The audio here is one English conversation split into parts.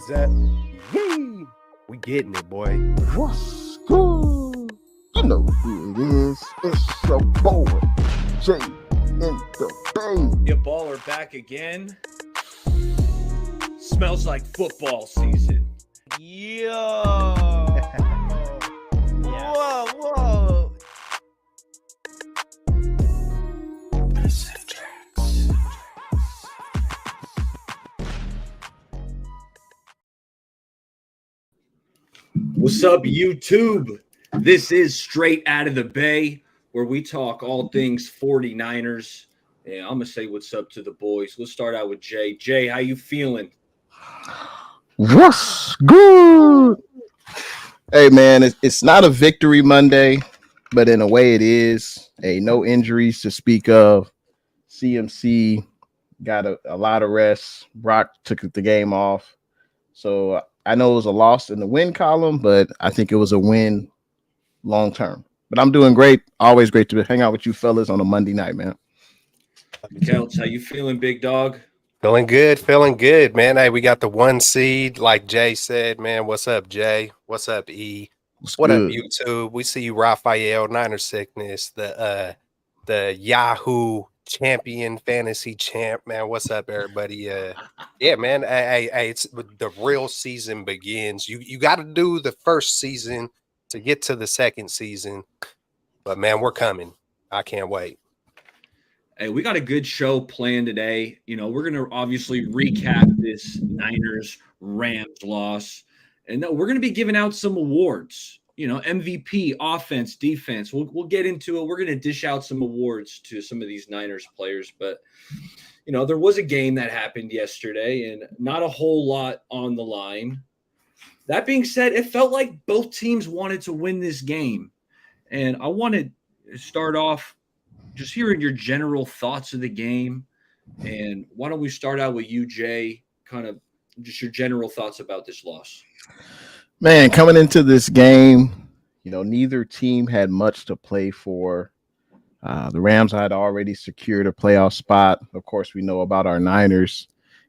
Zep. Yee! We getting it, boy. What's good? You know who it is. It's your boy, Jay in the Bay. Your baller back again. Smells like football season. Yo! Yeah. Whoa! What's up, YouTube? This is Straight Out of the Bay, where we talk all things 49ers. And I'm going to say what's up to the boys. Let's start out with Jay. Jay, how you feeling? What's good? Hey, man, it's not a victory Monday, but in a way it is. Hey, no injuries to speak of. CMC got a lot of rest. Brock took the game off. So I know it was a loss in the win column, but I think it was a win long term. But I'm doing great. Always great to hang out with you fellas on a Monday night, man. Kelts, how you feeling, big dog? Feeling good, man. Hey, we got the 1 seed, like Jay said, man. What's up, Jay? What's up, E? What up, YouTube? We see you, Raphael, Niner Sickness, the Yahoo champion, fantasy champ, man. What's up, everybody? Yeah, man. Hey, it's the real season begins. You got to do the first season to get to the second season, but man, we're coming. I can't wait. Hey, we got a good show planned today. You know, we're going to obviously recap this Niners-Rams loss. And we're going to be giving out some awards. You know, MVP, offense, defense. We'll get into it. We're going to dish out some awards to some of these Niners players. But, you know, there was a game that happened yesterday and not a whole lot on the line. That being said, it felt like both teams wanted to win this game. And I want to start off just hearing your general thoughts of the game. And why don't we start out with you, Jay, kind of just your general thoughts about this loss. Man, coming into this game, you know, neither team had much to play for. The Rams had already secured a playoff spot. Of course, we know about our Niners.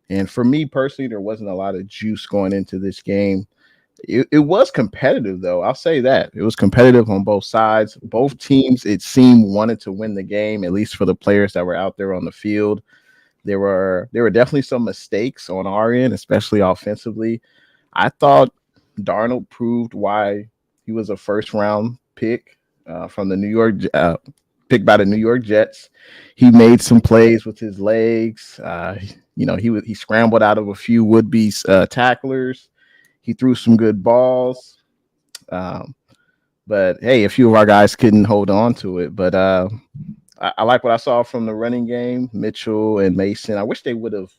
And for me personally, there wasn't a lot of juice going into this game. It was competitive, though. I'll say that. It was competitive on both sides. Both teams, it seemed, wanted to win the game, at least for the players that were out there on the field. There were definitely some mistakes on our end, especially offensively. I thought Darnold proved why he was a first-round pick from the picked by the New York Jets. He made some plays with his legs. You know, he scrambled out of a few would-be tacklers. He threw some good balls. But, hey, a few of our guys couldn't hold on to it. But I like what I saw from the running game, Mitchell and Mason. I wish they would have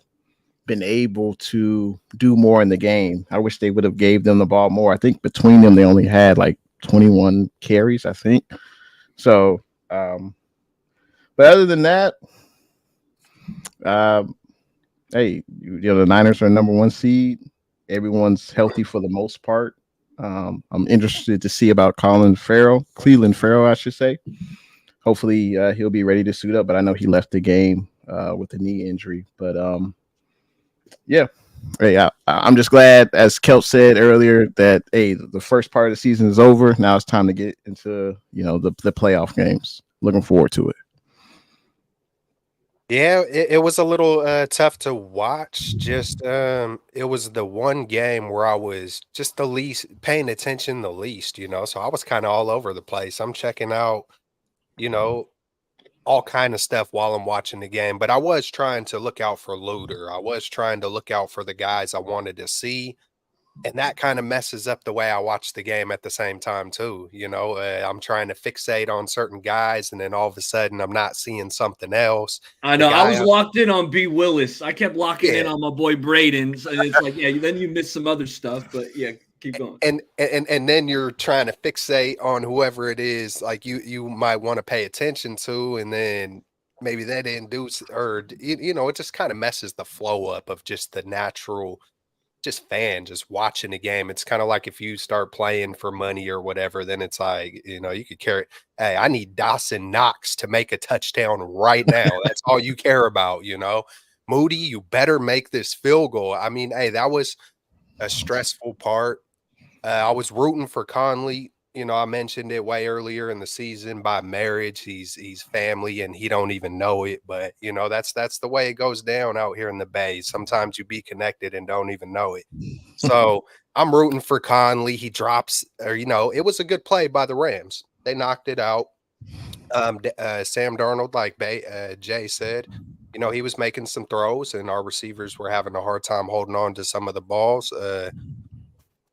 been able to do more in the game. I wish they would have gave them the ball more. I think between them, they only had like 21 carries, I think. So, but other than that, hey, you know, the Niners are number 1 seed. Everyone's healthy for the most part. I'm interested to see about Cleveland Farrell, I should say. Hopefully he'll be ready to suit up, but I know he left the game with a knee injury. But yeah, hey, I'm just glad, as Kelp said earlier, that hey, the first part of the season is over. Now it's time to get into, you know, the playoff games. Looking forward to it. Yeah, it was a little tough to watch. Just it was the one game where I was just the least paying attention, the least, you know. So I was kind of all over the place. I'm checking out, you know, all kind of stuff while I'm watching the game. But I was trying to look out for Luter. I was trying to look out for the guys I wanted to see. And that kind of messes up the way I watch the game at the same time, too. You know, I'm trying to fixate on certain guys, and then all of a sudden I'm not seeing something else. I know. I was locked in on B. Willis. I kept locking in on my boy Braden. So it's like, yeah, then you miss some other stuff. But, yeah, keep going. And then you're trying to fixate on whoever it is, like you might want to pay attention to, and then maybe they didn't do, or, you know, it just kind of messes the flow up of just the natural just fan just watching the game. It's kind of like if you start playing for money or whatever, then it's like, you know, you could carry, hey, I need Dawson Knox to make a touchdown right now. That's all you care about, you know. Moody, you better make this field goal. I mean, hey, that was a stressful part. I was rooting for Conley. You know, I mentioned it way earlier in the season. By marriage, he's family, and he don't even know it. But you know, that's the way it goes down out here in the Bay. Sometimes you be connected and don't even know it. So I'm rooting for Conley. He drops, or you know, it was a good play by the Rams. They knocked it out. Sam Darnold, like Jay said, you know, he was making some throws, and our receivers were having a hard time holding on to some of the balls.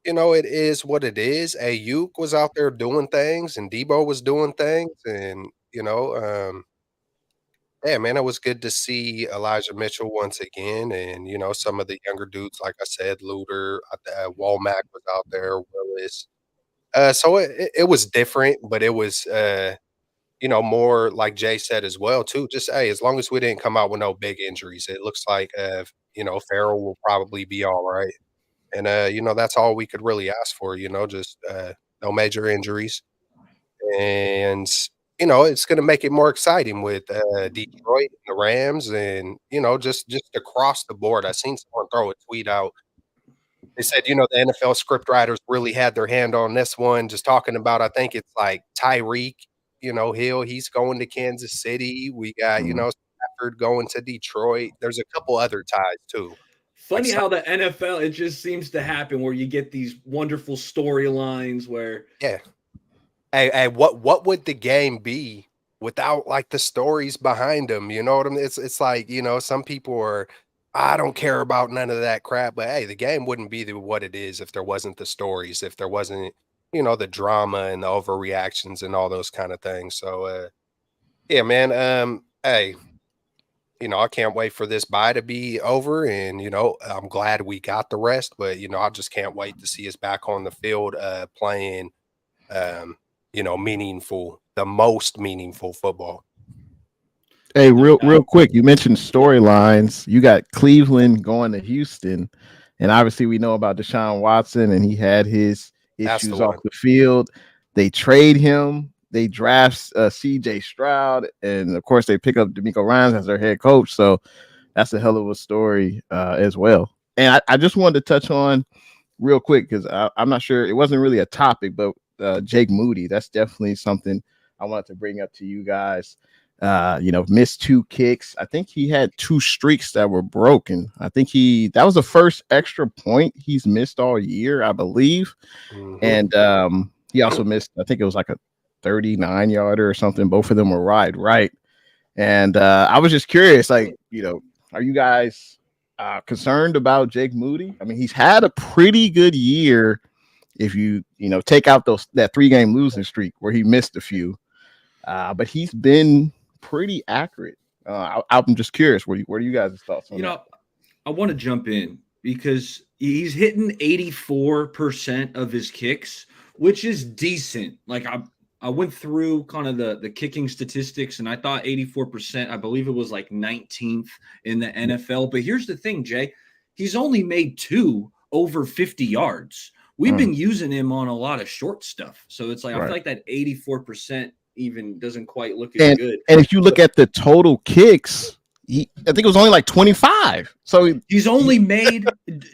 You know, it is what it is. Ayuk was out there doing things, and Debo was doing things, and you know, yeah, man, it was good to see Elijah Mitchell once again, and you know, some of the younger dudes, like I said, Luter, Womack was out there, Willis. So it was different, but it was you know, more like Jay said as well too. Just hey, as long as we didn't come out with no big injuries, it looks like you know, Farrell will probably be all right. And, you know, that's all we could really ask for, you know, just, no major injuries. And, you know, it's gonna make it more exciting with, Detroit and the Rams and, you know, just across the board. I seen someone throw a tweet out. They said, you know, the NFL script writers really had their hand on this one, just talking about, I think it's like Tyreek, you know, Hill, he's going to Kansas City. We got, you Mm. know, Stafford going to Detroit. There's a couple other ties too. Like Funny some how the NFL, it just seems to happen where you get these wonderful storylines where yeah. Hey, what would the game be without like the stories behind them? You know what I mean? It's like, you know, some people are, I don't care about none of that crap, but hey, the game wouldn't be what it is if there wasn't the stories, if there wasn't, you know, the drama and the overreactions and all those kind of things. So yeah, man. Hey, you know, I can't wait for this bye to be over. And, you know, I'm glad we got the rest, but you know, I just can't wait to see us back on the field playing um, you know, the most meaningful football. Hey, no real doubt. quick, you mentioned storylines. You got Cleveland going to Houston, and obviously we know about Deshaun Watson, and he had his That's the issues off one. the field. They trade him. They draft C.J. Stroud, and of course they pick up D'Amico Ryans as their head coach. So that's a hell of a story as well. And I just wanted to touch on real quick because I'm not sure it wasn't really a topic, but Jake Moody, that's definitely something I wanted to bring up to you guys. You know, missed 2 kicks. I think he had 2 streaks that were broken. I think that was the first extra point he's missed all year, I believe. Mhm. And he also missed, I think it was like a 39-yarder or something. Both of them were wide right. And I was just curious, like, you know, are you guys concerned about Jake Moody? I mean, he's had a pretty good year if you know take out that 3-game losing streak where he missed a few, but he's been pretty accurate. I'm just curious, what are you guys' thoughts on You that? know, I want to jump in because he's hitting 84% of his kicks, which is decent. Like I went through kind of the kicking statistics and I thought 84%, I believe it was like 19th in the Yeah. NFL. But here's the thing, Jay, he's only made 2 over 50 yards. We've Mm, been using him on a lot of short stuff. So it's like I feel right. like that 84% even doesn't quite look as And good. and if you look at the total kicks, I think it was only like 25. So He's only made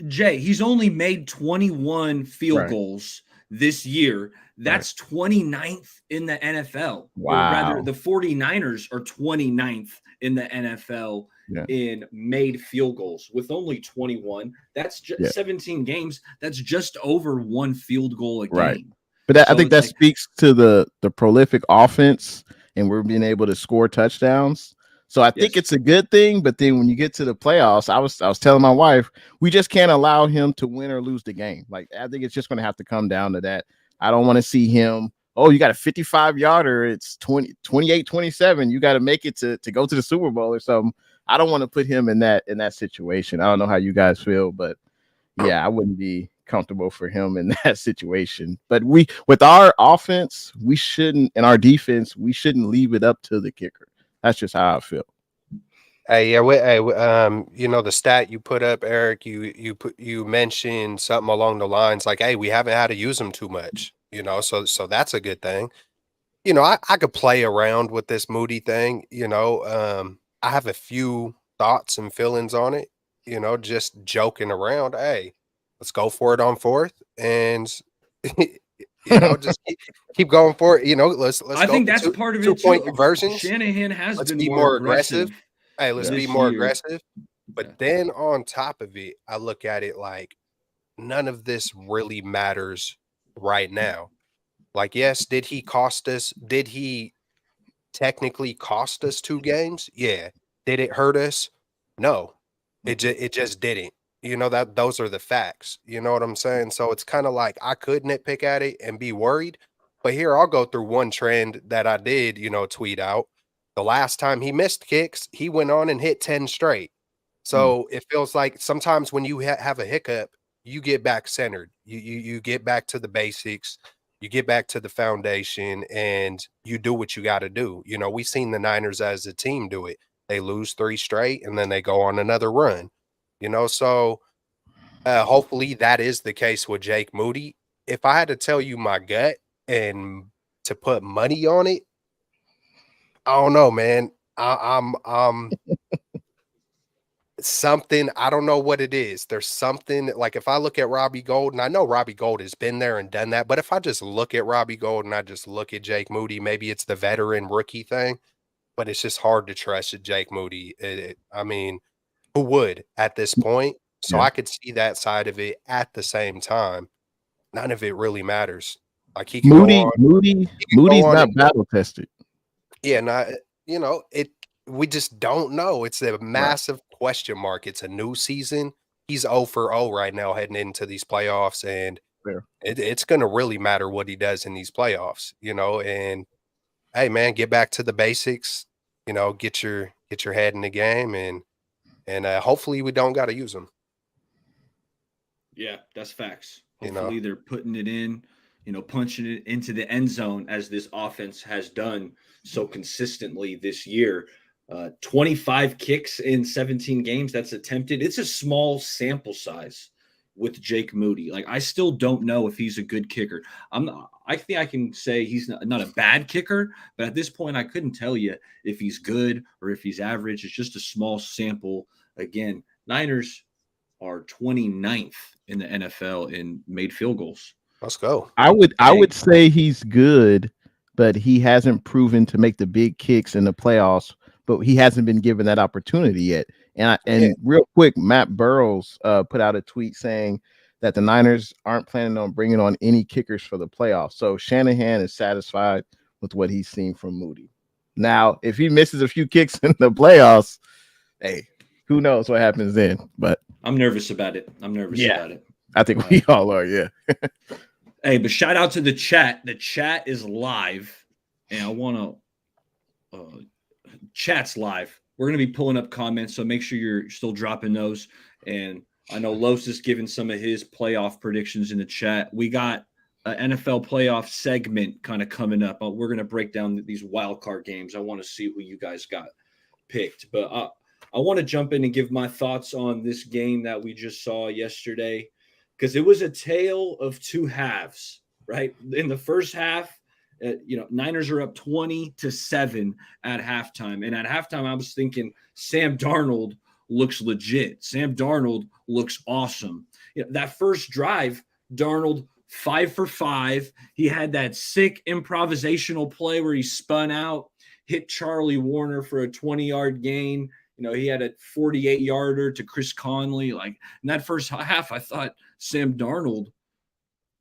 Jay, he's only made 21 field right. goals this year. Right. That's 29th in the NFL, or rather Wow. the 49ers are 29th in the NFL Yeah. in made field goals with only 21. That's just Yeah. 17 games. That's just over 1 field goal a Right. game. But I So think it's that like, speaks to the prolific offense, and we're being able to score touchdowns. So I think yes. it's a good thing. But then when you get to the playoffs, I was telling my wife, we just can't allow him to win or lose the game. Like, I think it's just going to have to come down to that. I don't want to see him. Oh, you got a 55-yarder. It's 28-27. You got to make it to go to the Super Bowl or something. I don't want to put him in that situation. I don't know how you guys feel, but yeah, I wouldn't be comfortable for him in that situation. But with our offense, we shouldn't, and our defense, we shouldn't leave it up to the kicker. That's just how I feel. Hey, yeah, you know, the stat you put up, Eric, you mentioned something along the lines like, hey, we haven't had to use them too much, you know, so that's a good thing. You know, I could play around with this Moody thing, you know. I have a few thoughts and feelings on it, you know, just joking around. Hey, Let's go for it on fourth, and just keep going for it. Let's I go think for that's two part of it 2 point too. conversions. Shanahan has Let's been be more more aggressive. aggressive Hey, let's be this more year. aggressive. But then on top of it, I look at it like none of this really matters right now. Like, yes, did he cost us? Did he technically cost us 2 games? Yeah. Did it hurt us? No. It just didn't. That those are the facts. You know what I'm saying? So it's kind of like I could nitpick at it and be worried, but here I'll go through one trend that I did, tweet out. The last time he missed kicks, he went on and hit 10 straight. So it feels like sometimes when you have a hiccup, you get back centered. You get back to the basics. You get back to the foundation and you do what you got to do. We've seen the Niners as a team do it. They lose 3 straight and then they go on another run. So hopefully that is the case with Jake Moody. If I had to tell you my gut and to put money on it, I don't know, man. I'm something, I don't know what it is. There's something like if I look at Robbie Gold, and I know Robbie Gold has been there and done that, but if I just look at Robbie Gold and I just look at Jake Moody, maybe it's the veteran rookie thing, but it's just hard to trust Jake Moody. I mean, who would at this point? So Yeah. I could see that side of it at the same time. None of it really matters. Like he can go on, he can go Moody's on not and battle tested. yeah, not it. We just don't know. It's a Right. massive question mark. It's a new season. He's 0 for 0 right now heading into these playoffs, and Fair. it's going to really matter what he does in these playoffs. And hey, man, get back to the basics. Get your head in the game, and hopefully we don't got to use them. Yeah, that's facts. You Hopefully they're putting it in, punching it into the end zone as this offense has done so consistently this year. 25 kicks in 17 games that's attempted. It's a small sample size with Jake Moody. Like I still don't know if he's a good kicker. I think I can say he's not a bad kicker, but at this point I couldn't tell you if he's good or if he's average. It's just a small sample. Again, Niners are 29th in the NFL in made field goals. Let's go. I would say he's good, but he hasn't proven to make the big kicks in the playoffs. But he hasn't been given that opportunity yet. And real quick, Matt Burrows put out a tweet saying that the Niners aren't planning on bringing on any kickers for the playoffs. So Shanahan is satisfied with what he's seen from Moody. Now, if he misses a few kicks in the playoffs, hey, who knows what happens then? But I'm nervous about it. About it. I think we all are. Yeah. Hey, but shout out to the chat. The chat is live, and I want to. Chat's live. We're going to be pulling up comments, so make sure you're still dropping those. And I know Los is giving some of his playoff predictions in the chat. We got an NFL playoff segment kind of coming up. We're going to break down these wild card games. I want to see who you guys got picked. But I want to jump in and give my thoughts on this game that we just saw yesterday, because it was a tale of two halves, right? In the first half, Niners are up 20-7 at halftime. And at halftime, I was thinking Sam Darnold looks legit. Sam Darnold looks awesome. That first drive, Darnold 5 for 5. He had that sick improvisational play where he spun out, hit Charlie Warner for a 20-yard gain. He had a 48-yarder to Chris Conley. Like in that first half, I thought Sam Darnold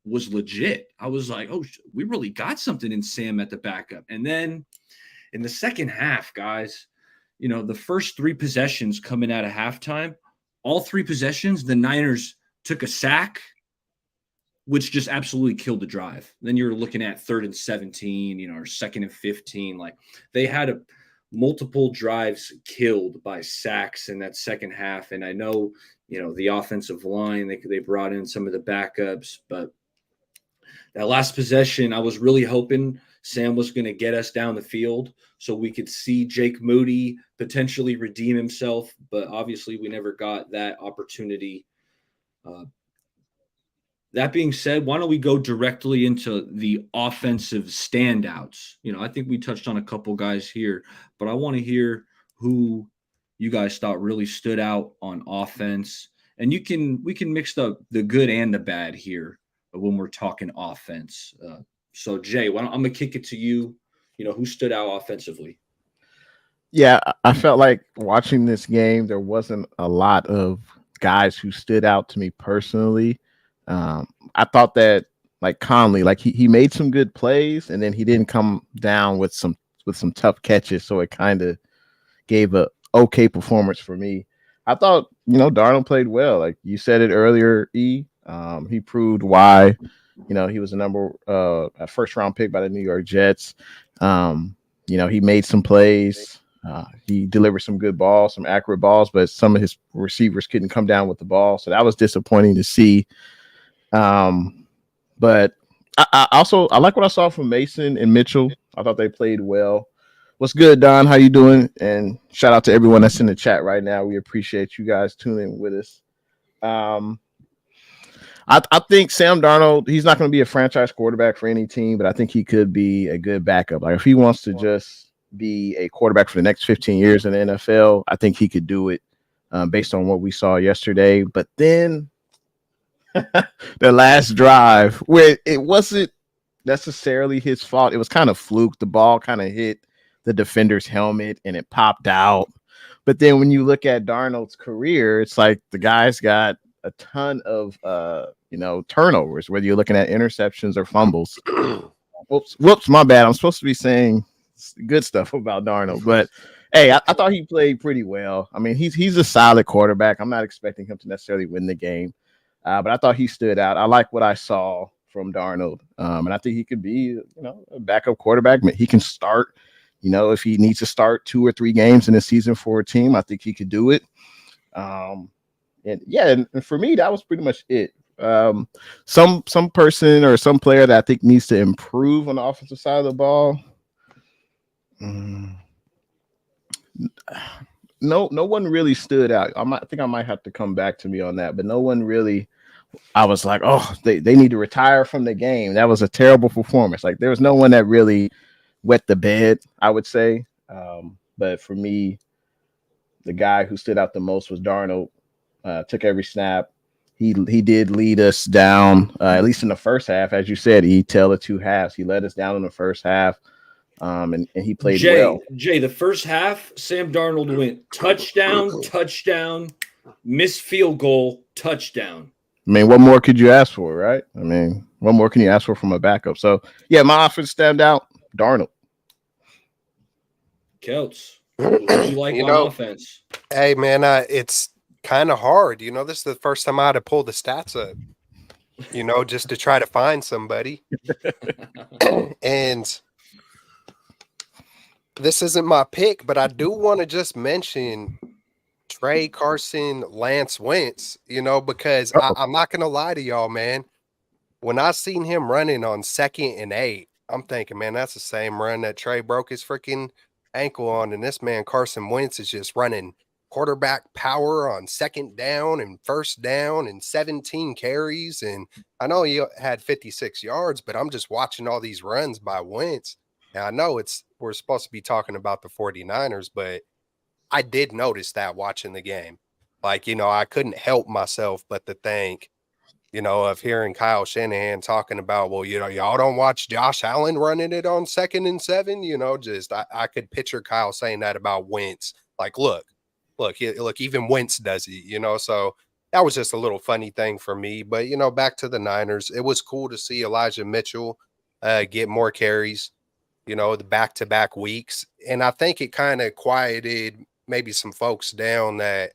was legit. I was like, oh, we really got something in Sam at the backup. And then in the second half, guys, the first 3 possessions coming out of halftime, all 3 possessions, the Niners took a sack, which just absolutely killed the drive. Then you're looking at 3rd and 17, or 2nd and 15. Like they had multiple drives killed by sacks in that second half. And I know, the offensive line, they brought in some of the backups, but that last possession, I was really hoping Sam was going to get us down the field so we could see Jake Moody potentially redeem himself, but obviously we never got that opportunity. That being said, why don't we go directly into the offensive standouts? I think we touched on a couple guys here, but I want to hear who you guys thought really stood out on offense. and we can mix the good and the bad here when we're talking offense. So Jay, I'm gonna kick it to you. You know, who stood out offensively? Yeah, I felt like watching this game, there wasn't a lot of guys who stood out to me personally. I thought that like Conley, like he made some good plays, and then he didn't come down with some tough catches, so it kind of gave a okay performance for me. I thought, Darnold played well. Like you said it earlier, E. He proved why, he was a first round pick by the New York Jets. He made some plays. He delivered some good balls, some accurate balls, but some of his receivers couldn't come down with the ball. So that was disappointing to see. But I like what I saw from Mason and Mitchell. I thought they played well. What's good, Don? How you doing? And shout out to everyone that's in the chat right now. We appreciate you guys tuning with us. I think Sam Darnold, he's not going to be a franchise quarterback for any team, but I think he could be a good backup. Like if he wants to just be a quarterback for the next 15 years in the NFL, I think he could do it based on what we saw yesterday. But then the last drive, where it wasn't necessarily his fault, it was kind of fluke. The ball kind of hit the defender's helmet and it popped out. But then when you look at Darnold's career, it's like the guy's got a ton of turnovers, whether you're looking at interceptions or fumbles. Whoops, my bad. I'm supposed to be saying good stuff about Darnold, but hey, I thought he played pretty well. I mean, he's a solid quarterback. I'm not expecting him to necessarily win the game, but I thought he stood out. I like what I saw from Darnold, and I think he could be, a backup quarterback. He can start, if he needs to start 2 or 3 games in a season for a team, I think he could do it. And for me, that was pretty much it. Some person or some player that I think needs to improve on the offensive side of the ball. No one really stood out. I think I might have to come back to me on that, but no one really. I was like, oh, they need to retire from the game. That was a terrible performance. Like there was no one that really wet the bed, I would say. But for me, the guy who stood out the most was Darnold. Took every snap. He did lead us down, at least in the first half. As you said, he tell the 2 halves. He led us down in the first half, and he played well. Jay, the first half, Sam Darnold went touchdown, missed field goal, touchdown. I mean, what more could you ask for, right? I mean, what more can you ask for from a backup? So, yeah, my offense stand out, Darnold. Kelts, what do you like on offense? Hey, man, it's kind of hard. This is the first time I had to pull the stats up, just to try to find somebody. And this isn't my pick, but I do want to just mention Trey, Carson, Lance Wentz, because I'm not going to lie to y'all, man. When I seen him running on 2nd and 8, I'm thinking, man, that's the same run that Trey broke his freaking ankle on. And this man, Carson Wentz, is just running quarterback power on 2nd down and 1st down and 17 carries. And I know he had 56 yards, but I'm just watching all these runs by Wentz. And I know we're supposed to be talking about the 49ers, but I did notice that watching the game. Like, I couldn't help myself but to think, of hearing Kyle Shanahan talking about, well, y'all don't watch Josh Allen running it on 2nd and 7, just I could picture Kyle saying that about Wentz. Like, look, even Wentz does it, so that was just a little funny thing for me. But, back to the Niners, it was cool to see Elijah Mitchell get more carries, the back-to-back weeks. And I think it kind of quieted maybe some folks down that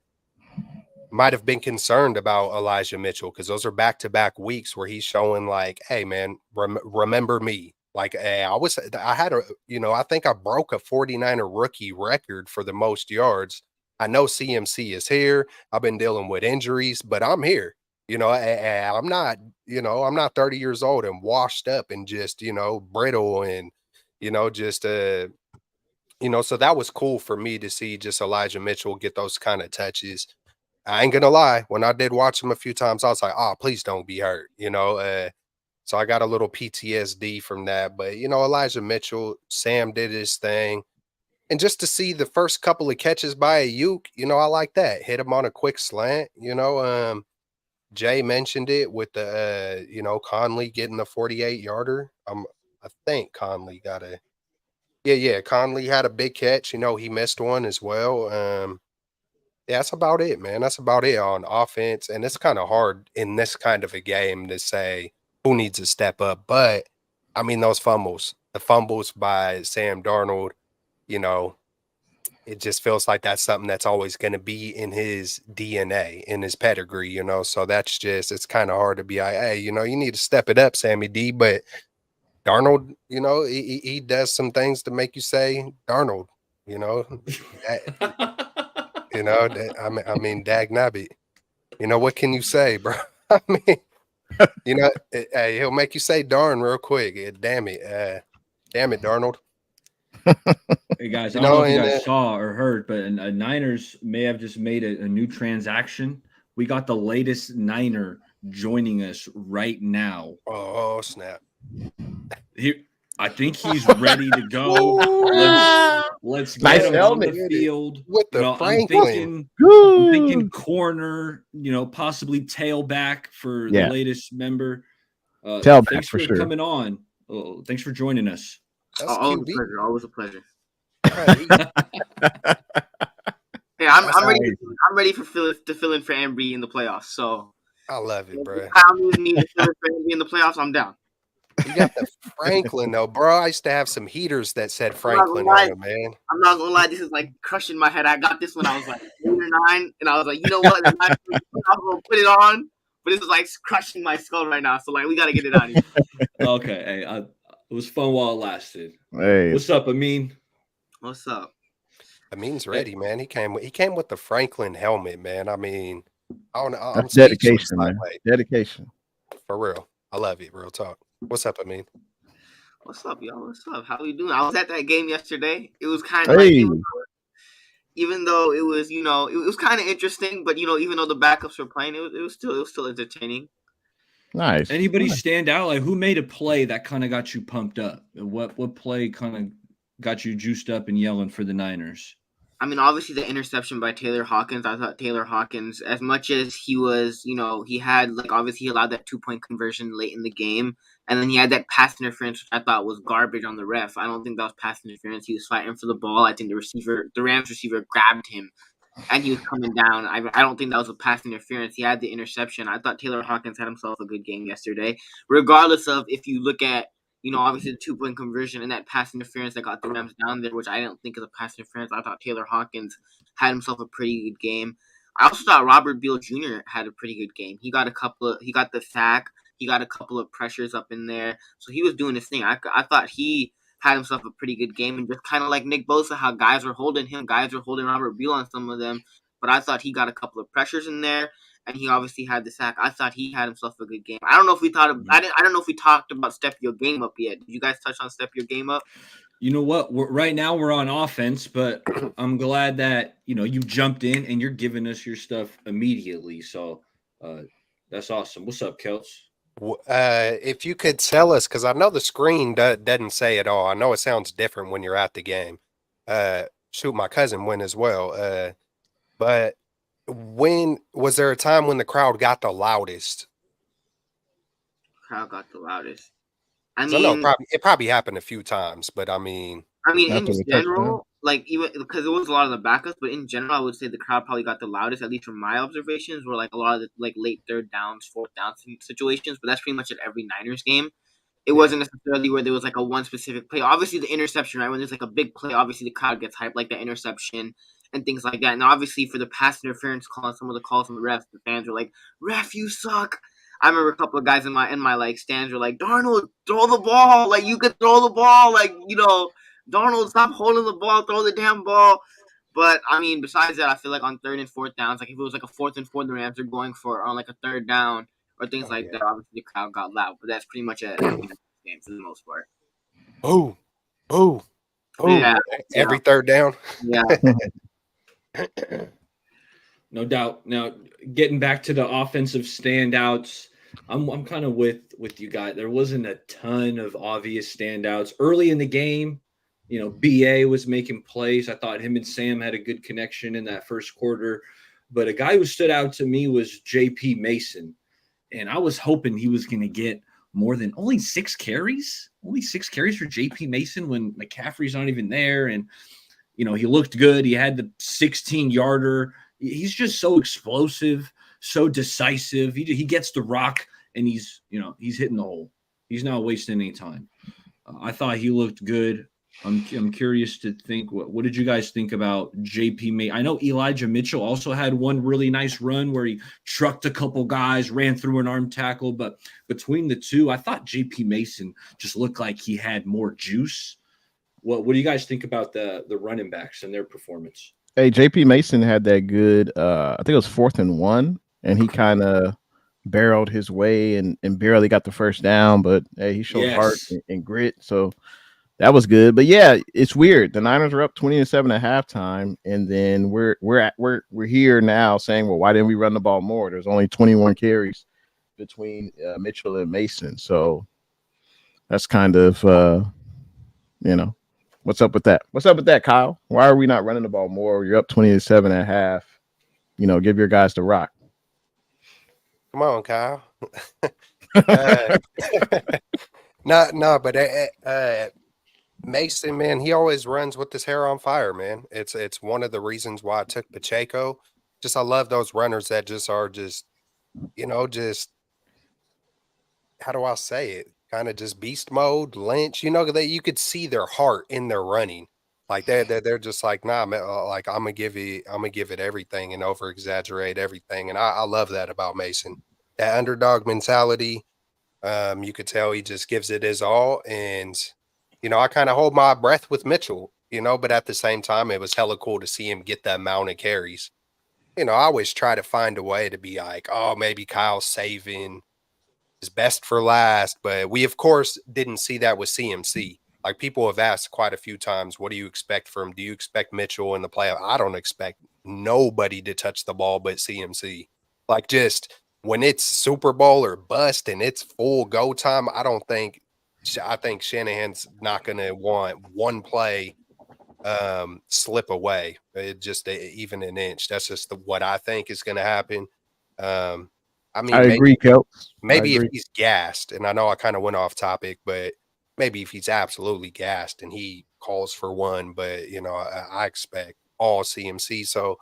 might have been concerned about Elijah Mitchell, because those are back-to-back weeks where he's showing like, hey, man, remember me. Like, hey, I think I broke a 49er rookie record for the most yards. I know CMC is here. I've been dealing with injuries, but I'm here. I'm not 30 years old and washed up and just, brittle and, so that was cool for me to see just Elijah Mitchell get those kind of touches. I ain't gonna lie, when I did watch him a few times, I was like, oh, please don't be hurt, so I got a little PTSD from that. But, Elijah Mitchell, Sam did his thing. And just to see the first couple of catches by Ayuk, I like that. Hit him on a quick slant. Jay mentioned it with the Conley getting the 48-yarder. I think Conley got a yeah, Conley had a big catch. He missed one as well. Yeah, that's about it, man. That's about it on offense. And it's kind of hard in this kind of a game to say who needs to step up. But I mean, those fumbles, the fumbles by Sam Darnold, it just feels like that's something that's always going to be in his DNA, in his pedigree, So that's it's kind of hard to be like, hey, you need to step it up, Sammy D. But Darnold, he does some things to make you say Darnold, I mean, dag nabbit. What can you say, bro? I mean, hey, he'll make you say darn real quick. Damn it, Darnold. Hey guys, I don't know if you guys saw or heard, but Niners may have just made a new transaction. We got the latest Niner joining us right now. Oh snap! I think he's ready to go. Let's get him on the field with the Franklin. I'm thinking corner, possibly tailback for the latest member. Tailback thanks for sure. coming on. Thanks for joining us. Always a pleasure. Always a pleasure. Hey, I'm ready. I'm ready to fill in for Ambry in the playoffs. So I love it, bro. How many need to fill in for Ambry in the playoffs? I'm down. You got the Franklin though, bro. I used to have some heaters that said Franklin on them, man. I'm not gonna lie, this is like crushing my head. I got this when I was like 8 or 9, and I was like, you know what? I'm gonna put it on, but this is like crushing my skull right now. So like, we gotta get it out of here. Okay, hey, it was fun while it lasted. Hey, what's up, Amin? What's up? Amin's ready, man. He came with the Franklin helmet, man. I mean, I'm dedication, man. Dedication. For real. I love it. Real talk. What's up, Amin? What's up, y'all? What's up? How you doing? I was at that game yesterday. It was kind of like, even though it was, it was kind of interesting, but even though the backups were playing, it was still entertaining. Nice. Anybody stand out? Like, who made a play that kind of got you pumped up? What play kind of got you juiced up and yelling for the Niners? I mean, obviously the interception by Taylor Hawkins. I thought Taylor Hawkins, as much as he was, he had obviously he allowed that 2-point conversion late in the game, and then he had that pass interference, which I thought was garbage on the ref. I don't think that was pass interference. He was fighting for the ball. I think the Rams receiver grabbed him, and he was coming down. I don't think that was a pass interference. He had the interception. I thought Taylor Hawkins had himself a good game yesterday, regardless of if you look at, obviously the 2-point conversion and that pass interference that got the Rams down there, which I didn't think is a pass interference. I thought Taylor Hawkins had himself a pretty good game. I also thought Robert Beal Jr. had a pretty good game. He got the sack. He got a couple of pressures up in there. So he was doing his thing. I thought he had himself a pretty good game, and just kind of like Nick Bosa, how guys were holding him. Guys were holding Robert Beal on some of them. But I thought he got a couple of pressures in there. And he obviously had the sack. I thought he had himself a good game. I don't know if we thought. I don't know if we talked about step your game up yet. Did you guys touch on step your game up? You know what? Right now we're on offense, but I'm glad that you jumped in and you're giving us your stuff immediately. So that's awesome. What's up, Kelts? If you could tell us, because I know the screen doesn't say it all. I know it sounds different when you're at the game. Shoot, my cousin went as well. But when was there a time when the crowd got the loudest? Crowd got the loudest. I know it probably happened a few times, but I mean, in general, even because it was a lot of the backups, but in general, I would say the crowd probably got the loudest, at least from my observations, were a lot of the late third downs, fourth down situations. But that's pretty much at every Niners game. It wasn't necessarily where there was a one specific play. Obviously, the interception, right? When there's a big play, obviously the crowd gets hyped, like the interception and things like that. And obviously, for the pass interference call and some of the calls from the refs, the fans were like, "Ref, you suck." I remember a couple of guys in my stands were like, "Darnold, throw the ball! You could throw the ball! Darnold, stop holding the ball, throw the damn ball." But I mean, besides that, I feel like on third and fourth downs, if it was a 4th and 4, the Rams are going for on a third down or things that. Obviously, the crowd got loud, but that's pretty much it. Game for the most part. Oh, Yeah, every third down. Yeah. No doubt. Now, getting back to the offensive standouts, I'm kind of with you guys. There wasn't a ton of obvious standouts early in the game. BA was making plays. I thought him and Sam had a good connection in that first quarter. But a guy who stood out to me was JP Mason. And I was hoping he was going to get more than only 6 carries. Only 6 carries for JP Mason when McCaffrey's not even there. And, he looked good. He had the 16-yarder. He's just so explosive, so decisive. He gets the rock, and he's hitting the hole. He's not wasting any time. I thought he looked good. I'm curious to think, what did you guys think about JP May? I know Elijah Mitchell also had one really nice run where he trucked a couple guys, ran through an arm tackle, but between the two, I thought JP Mason just looked like he had more juice. What do you guys think about the running backs and their performance? Hey, JP Mason had that good, I think it was 4th and 1, and he kind of barreled his way and barely got the first down, but hey, he showed heart and grit. So that was good. But yeah, it's weird. The Niners are up 20-7 at halftime, and then we're here now saying, well, why didn't we run the ball more? There's only 21 carries between Mitchell and Mason. So that's kind of what's up with that? What's up with that, Kyle? Why are we not running the ball more? You're up 20-7 at half. Give your guys the rock. Come on, Kyle. But Mason, man, he always runs with his hair on fire, man. It's one of the reasons why I took Pacheco. I love those runners that are how do I say it? Kind of just beast mode, Lynch. That you could see their heart in their running. Like they're just like, nah, man, like I'm gonna give it everything and over exaggerate everything. And I love that about Mason. That underdog mentality. You could tell he just gives it his all. And I kind of hold my breath with Mitchell, but at the same time, it was hella cool to see him get that amount of carries. I always try to find a way to be like, oh, maybe Kyle's saving his best for last. But we, of course, didn't see that with CMC. Like, people have asked quite a few times, what do you expect from him? Do you expect Mitchell in the playoff? I don't expect nobody to touch the ball but CMC. Like, just when it's Super Bowl or bust and it's full go time, I think Shanahan's not going to want one play slip away. Even an inch. That's just what I think is going to happen. I agree, Kelp. Maybe if he's gassed, and I know I kind of went off topic, but maybe if he's absolutely gassed and he calls for one, but I expect all CMC. So,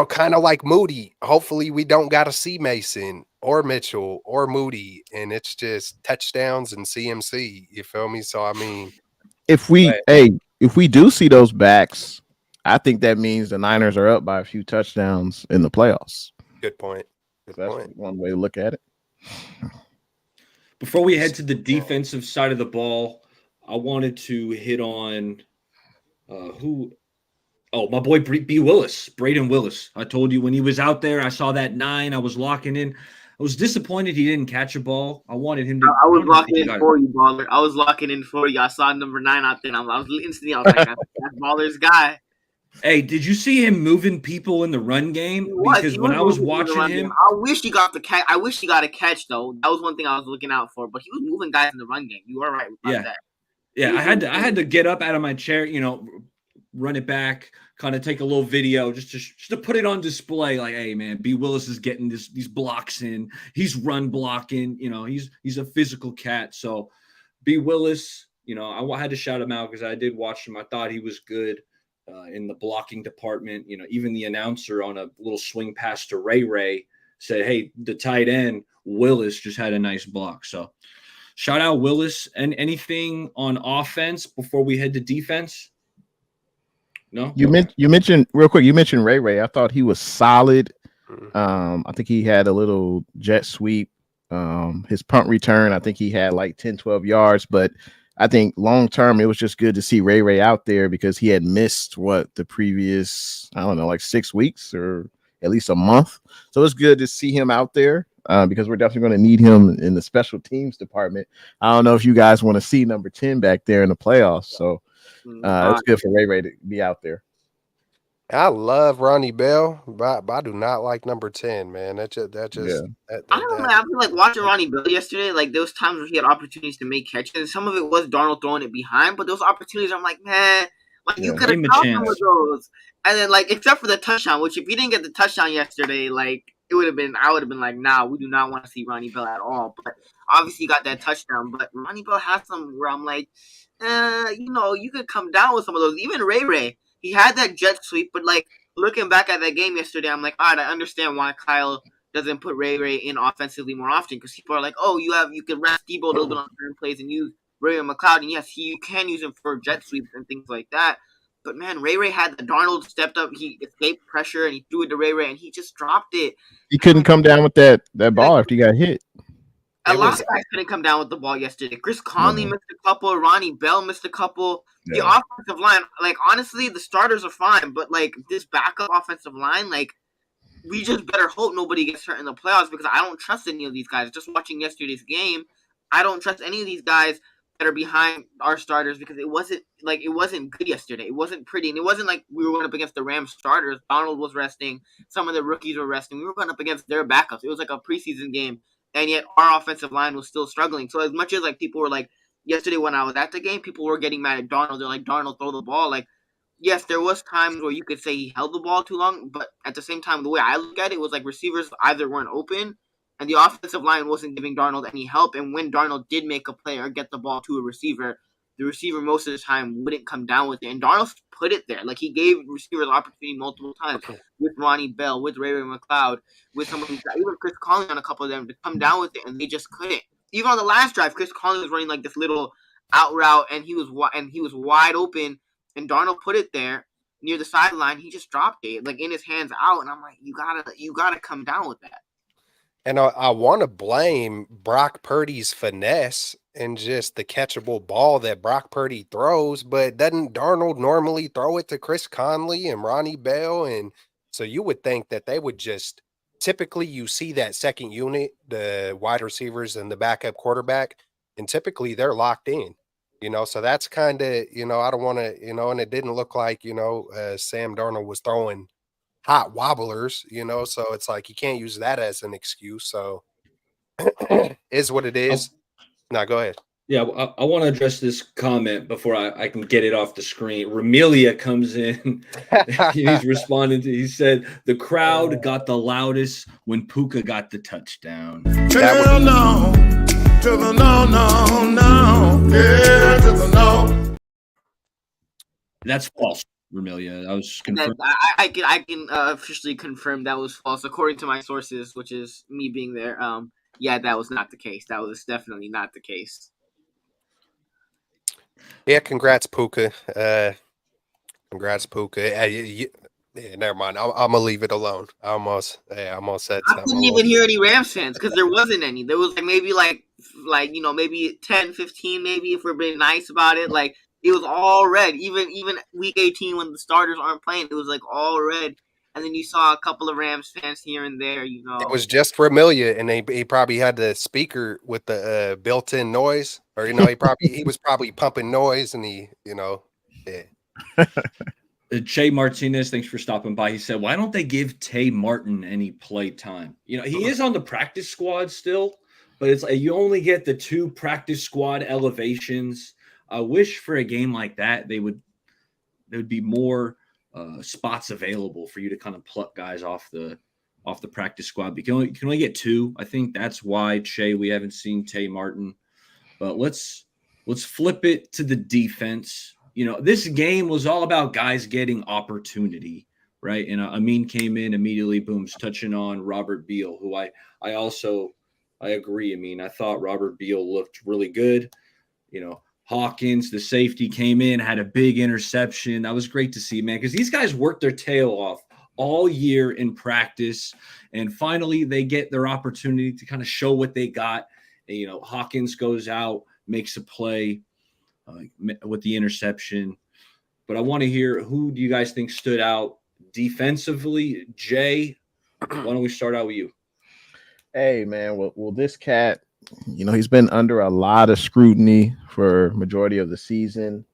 kind of like Moody. Hopefully we don't got to see Mason or Mitchell or Moody, and it's just touchdowns and CMC. You feel me? So, I mean, if we do see those backs, I think that means the Niners are up by a few touchdowns in the playoffs. Good point. That's one way to look at it. Before we head to the defensive side of the ball, I wanted to hit on my boy B. Willis, Braden Willis. I told you when he was out there, I saw that 9. I was locking in. I was disappointed he didn't catch a ball. I wanted him to. I was locking in for you, Baller. I was locking in for you. I saw number 9 out there. I was like, that's Baller's guy. Hey, did you see him moving people in the run game? Because when I was watching him, I wish he got the catch. I wish he got a catch though. That was one thing I was looking out for. But he was moving guys in the run game. You are right about that. Yeah, I had to get up out of my chair, run it back, kind of take a little video just to put it on display. Like, hey man, B. Willis is getting these blocks in. He's run blocking. He's a physical cat. So B. Willis, I had to shout him out because I did watch him. I thought he was good. In the blocking department, even the announcer on a little swing pass to Ray said, hey, the tight end Willis just had a nice block. So shout out Willis. And anything on offense before we head to defense? No, you mentioned real quick. You mentioned Ray. I thought he was solid. I think he had a little jet sweep. His punt return, I think he had like 10-12 yards, but I think long term, it was just good to see Ray out there because he had missed the previous, I don't know, like 6 weeks or at least a month. So it's good to see him out there because we're definitely going to need him in the special teams department. I don't know if you guys want to see number 10 back there in the playoffs. So it's good for Ray to be out there. I love Ronnie Bell, but I do not like number 10, man. That just Yeah. I don't know, man. I feel like watching Ronnie Bell yesterday, like there was times where he had opportunities to make catches, and some of it was Darnold throwing it behind, but those opportunities, I'm like, man, like you Yeah. could have Give him a caught some of chance. those. And then, like, except for the touchdown, which if he didn't get the touchdown yesterday, like it would have been, I would have been like, nah, we do not want to see Ronnie Bell at all. But obviously, he got that touchdown. But Ronnie Bell has some where I'm like, you could come down with some of those. Even Ray, he had that jet sweep, but like looking back at that game yesterday, I'm like, all right, I understand why Kyle doesn't put Ray in offensively more often because people are like, oh, you can rest Debo a little bit on certain plays and use Ray McLeod, and yes, you can use him for jet sweeps and things like that. But man, Ray had the Darnold stepped up, he escaped pressure and he threw it to Ray and he just dropped it. He couldn't come down with that ball after he got hit. A lot of guys couldn't come down with the ball yesterday. Chris Conley missed a couple. Ronnie Bell missed a couple. The offensive line, like honestly, the starters are fine, but like this backup offensive line, like we just better hope nobody gets hurt in the playoffs because I don't trust any of these guys. Just watching yesterday's game, I don't trust any of these guys that are behind our starters because it wasn't good yesterday. It wasn't pretty, and it wasn't like we were going up against the Rams starters. Donald was resting. Some of the rookies were resting. We were going up against their backups. It was like a preseason game, and yet our offensive line was still struggling. So as much as like people were like yesterday when I was at the game, people were getting mad at Donald. They're like, Donald, throw the ball. Like, yes, there was times where you could say he held the ball too long, but at the same time, the way I look at it was like receivers either weren't open and the offensive line wasn't giving Darnold any help. And when Darnold did make a play or get the ball to a receiver, the receiver most of the time wouldn't come down with it. And Darnold put it there. Like he gave receivers opportunity multiple times with Ronnie Bell, with Ray McLeod, with some of these guys, even Chris Conley on a couple of them to come down with it, and they just couldn't. Even on the last drive, Chris Conley was running like this little out route, and he was wide open, and Darnold put it there near the sideline. He just dropped it, like in his hands out, and I'm like, you gotta come down with that. And I want to blame Brock Purdy's finesse and just the catchable ball that Brock Purdy throws, but doesn't Darnold normally throw it to Chris Conley and Ronnie Bell? And so you would think that they would just typically you see that second unit, the wide receivers and the backup quarterback, and typically they're locked in. So that's kind of, I don't want to, and it didn't look like, Sam Darnold was throwing hot wobblers, so it's like you can't use that as an excuse. So is what it is. Now go ahead. Yeah, I want to address this comment before I can get it off the screen. Ramelia comes in. He's responding to, he said, the crowd got the loudest when Puka got the touchdown. To the no. Yeah, to the no. That's false, Ramelia. I was confirmed. I can officially confirm that was false according to my sources, which is me being there. Yeah, that was not the case. That was definitely not the case. Yeah, congrats, Puka. Congrats, Puka. Never mind. I'm gonna leave it alone. I almost said something. I couldn't even hear any Rams fans because there wasn't any. There was maybe maybe 10, 15, maybe if we're being nice about it. Like it was all red. Even week 18 when the starters aren't playing, it was like all red. And then you saw a couple of Rams fans here and there. It was just Ramelia, and he probably had the speaker with the built-in noise, or he was probably pumping noise, and yeah. Che Martinez, thanks for stopping by. He said, why don't they give Tay Martin any play time? He is on the practice squad still, but it's like you only get the 2 practice squad elevations. I wish for a game like that there would be more spots available for you to kind of pluck guys off the practice squad. But you can only get 2. I think that's why, Che, we haven't seen Tay Martin. But let's flip it to the defense. This game was all about guys getting opportunity, right? And Amin came in immediately, booms, touching on Robert Beal, who I agree. I mean, I thought Robert Beal looked really good. Hawkins, the safety, came in, had a big interception. That was great to see, man, because these guys worked their tail off all year in practice, and finally they get their opportunity to kind of show what they got. And, Hawkins goes out, makes a play with the interception. But I want to hear, who do you guys think stood out defensively? Jay, why don't we start out with you? Hey, man, well, this cat, he's been under a lot of scrutiny for majority of the season.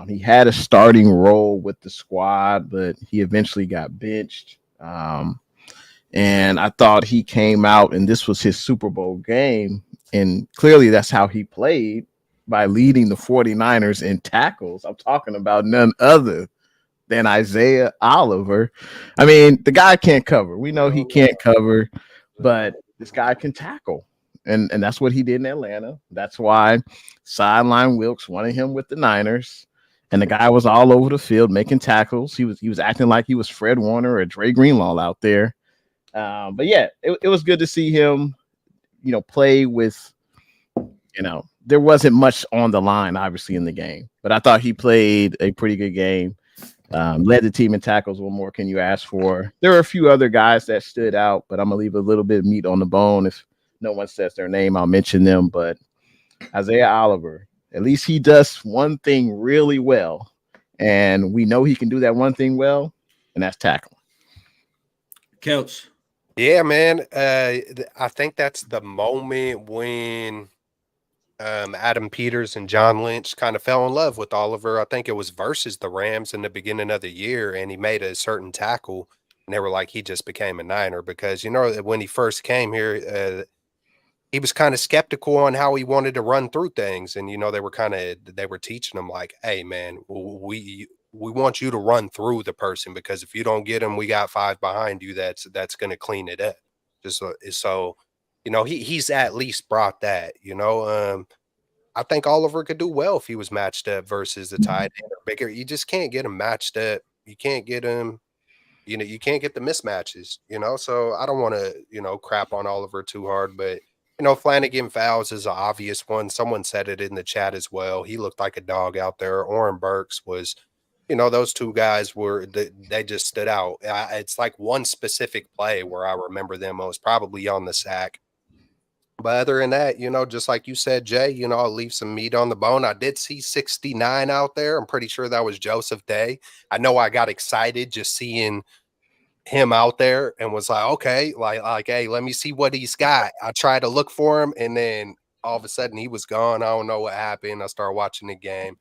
He had a starting role with the squad, but he eventually got benched. And I thought he came out, and this was his Super Bowl game. And clearly, that's how he played by leading the 49ers in tackles. I'm talking about none other than Isaiah Oliver. I mean, the guy can't cover. We know he can't cover, but this guy can tackle. And that's what he did in Atlanta. That's why Sideline Wilkes wanted him with the Niners. And the guy was all over the field making tackles. He was acting like he was Fred Warner or Dre Greenlaw out there. But yeah, it was good to see him, play with, there wasn't much on the line, obviously, in the game. But I thought he played a pretty good game. Led the team in tackles. What more can you ask for? There are a few other guys that stood out, but I'm going to leave a little bit of meat on the bone. If no one says their name, I'll mention them. But Isaiah Oliver, at least he does one thing really well. And we know he can do that one thing well, and that's tackling. Celts. Yeah, man. I think that's the moment when Adam Peters and John Lynch kind of fell in love with Oliver. I think it was versus the Rams in the beginning of the year, and he made a certain tackle, and they were like, he just became a Niner because, when he first came here, he was kind of skeptical on how he wanted to run through things. And, they were teaching him like, hey, man, we want you to run through the person because if you don't get him, we got 5 behind you. That's going to clean it up. Just so he's at least brought that, I think Oliver could do well if he was matched up versus the tight end or bigger. You just can't get him matched up. You can't get him, you can't get the mismatches, so I don't want to, crap on Oliver too hard, but Flanagan Fowles is an obvious one. Someone said it in the chat as well. He looked like a dog out there. Oren Burks was, those two guys they just stood out. It's like one specific play where I remember them. It was probably on the sack. But other than that, just like you said, Jay, I'll leave some meat on the bone. I did see 69 out there. I'm pretty sure that was Joseph Day. I know I got excited just seeing him out there and was like, okay, like, hey, let me see what he's got. I tried to look for him, and then all of a sudden he was gone. I don't know what happened. I started watching the game.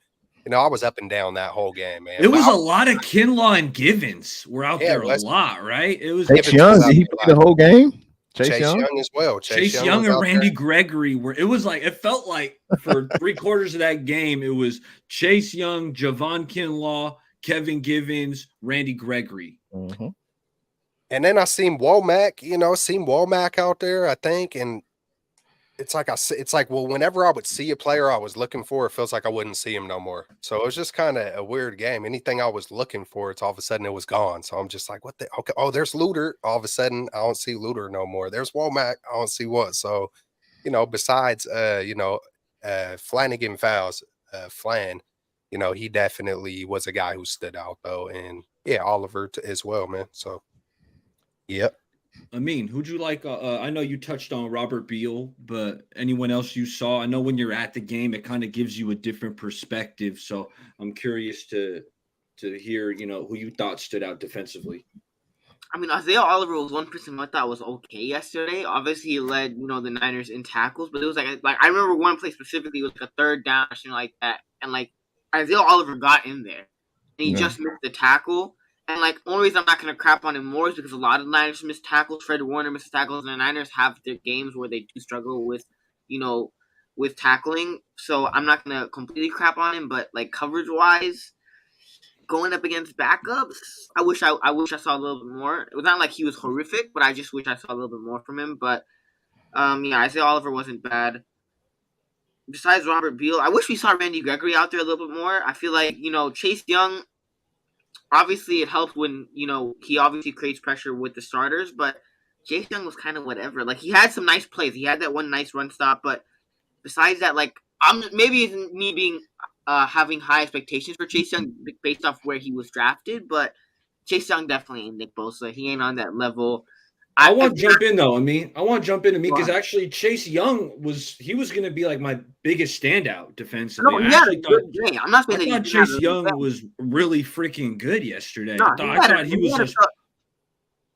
I was up and down that whole game, man. It was a lot of Kinlaw and Givens were out there a lot, right? It was Chase Young. Did he play the whole game? Chase Young as well. Chase Young and Randy Gregory it felt like for 3/4 of that game, it was Chase Young, Javon Kinlaw, Kevin Givens, Randy Gregory. Mm-hmm. And then I seen Womack out there, I think, and it's like, well, whenever I would see a player I was looking for, it feels like I wouldn't see him no more. So it was just kind of a weird game. Anything I was looking for, it's all of a sudden it was gone. So I'm just like, what the? Okay, oh, there's Luter. All of a sudden, I don't see Luter no more. There's Womack. I don't see what. So, besides, Flanagan Fowles, Flan, he definitely was a guy who stood out though, and yeah, Oliver as well, man. So, yep. Amin, who'd you like? I know you touched on Robert Beal, but anyone else you saw? I know when you're at the game, it kind of gives you a different perspective. So I'm curious to hear, who you thought stood out defensively. I mean, Isaiah Oliver was one person I thought was okay yesterday. Obviously, he led, the Niners in tackles, but it was like I remember one play specifically, it was like a 3rd down or something like that, and like Isaiah Oliver got in there, and he just missed the tackle. And, like, only reason I'm not going to crap on him more is because a lot of Niners miss tackles. Fred Warner misses tackles, and the Niners have their games where they do struggle with, with tackling. So I'm not going to completely crap on him, but, like, coverage-wise, going up against backups, I wish I saw a little bit more. It was not like he was horrific, but I just wish I saw a little bit more from him. But, yeah, Isaiah Oliver wasn't bad. Besides Robert Beal, I wish we saw Randy Gregory out there a little bit more. I feel like, Chase Young, obviously, it helped when, he obviously creates pressure with the starters, but Chase Young was kind of whatever. Like, he had some nice plays. He had that one nice run stop, but besides that, like, maybe it's me being having high expectations for Chase Young based off where he was drafted, but Chase Young definitely ain't Nick Bosa. He ain't on that level. I want to jump in though. I want to jump in because actually Chase Young was going to be like my biggest standout defensively. No, I'm not saying that Chase Young was really freaking good yesterday. No, I thought he was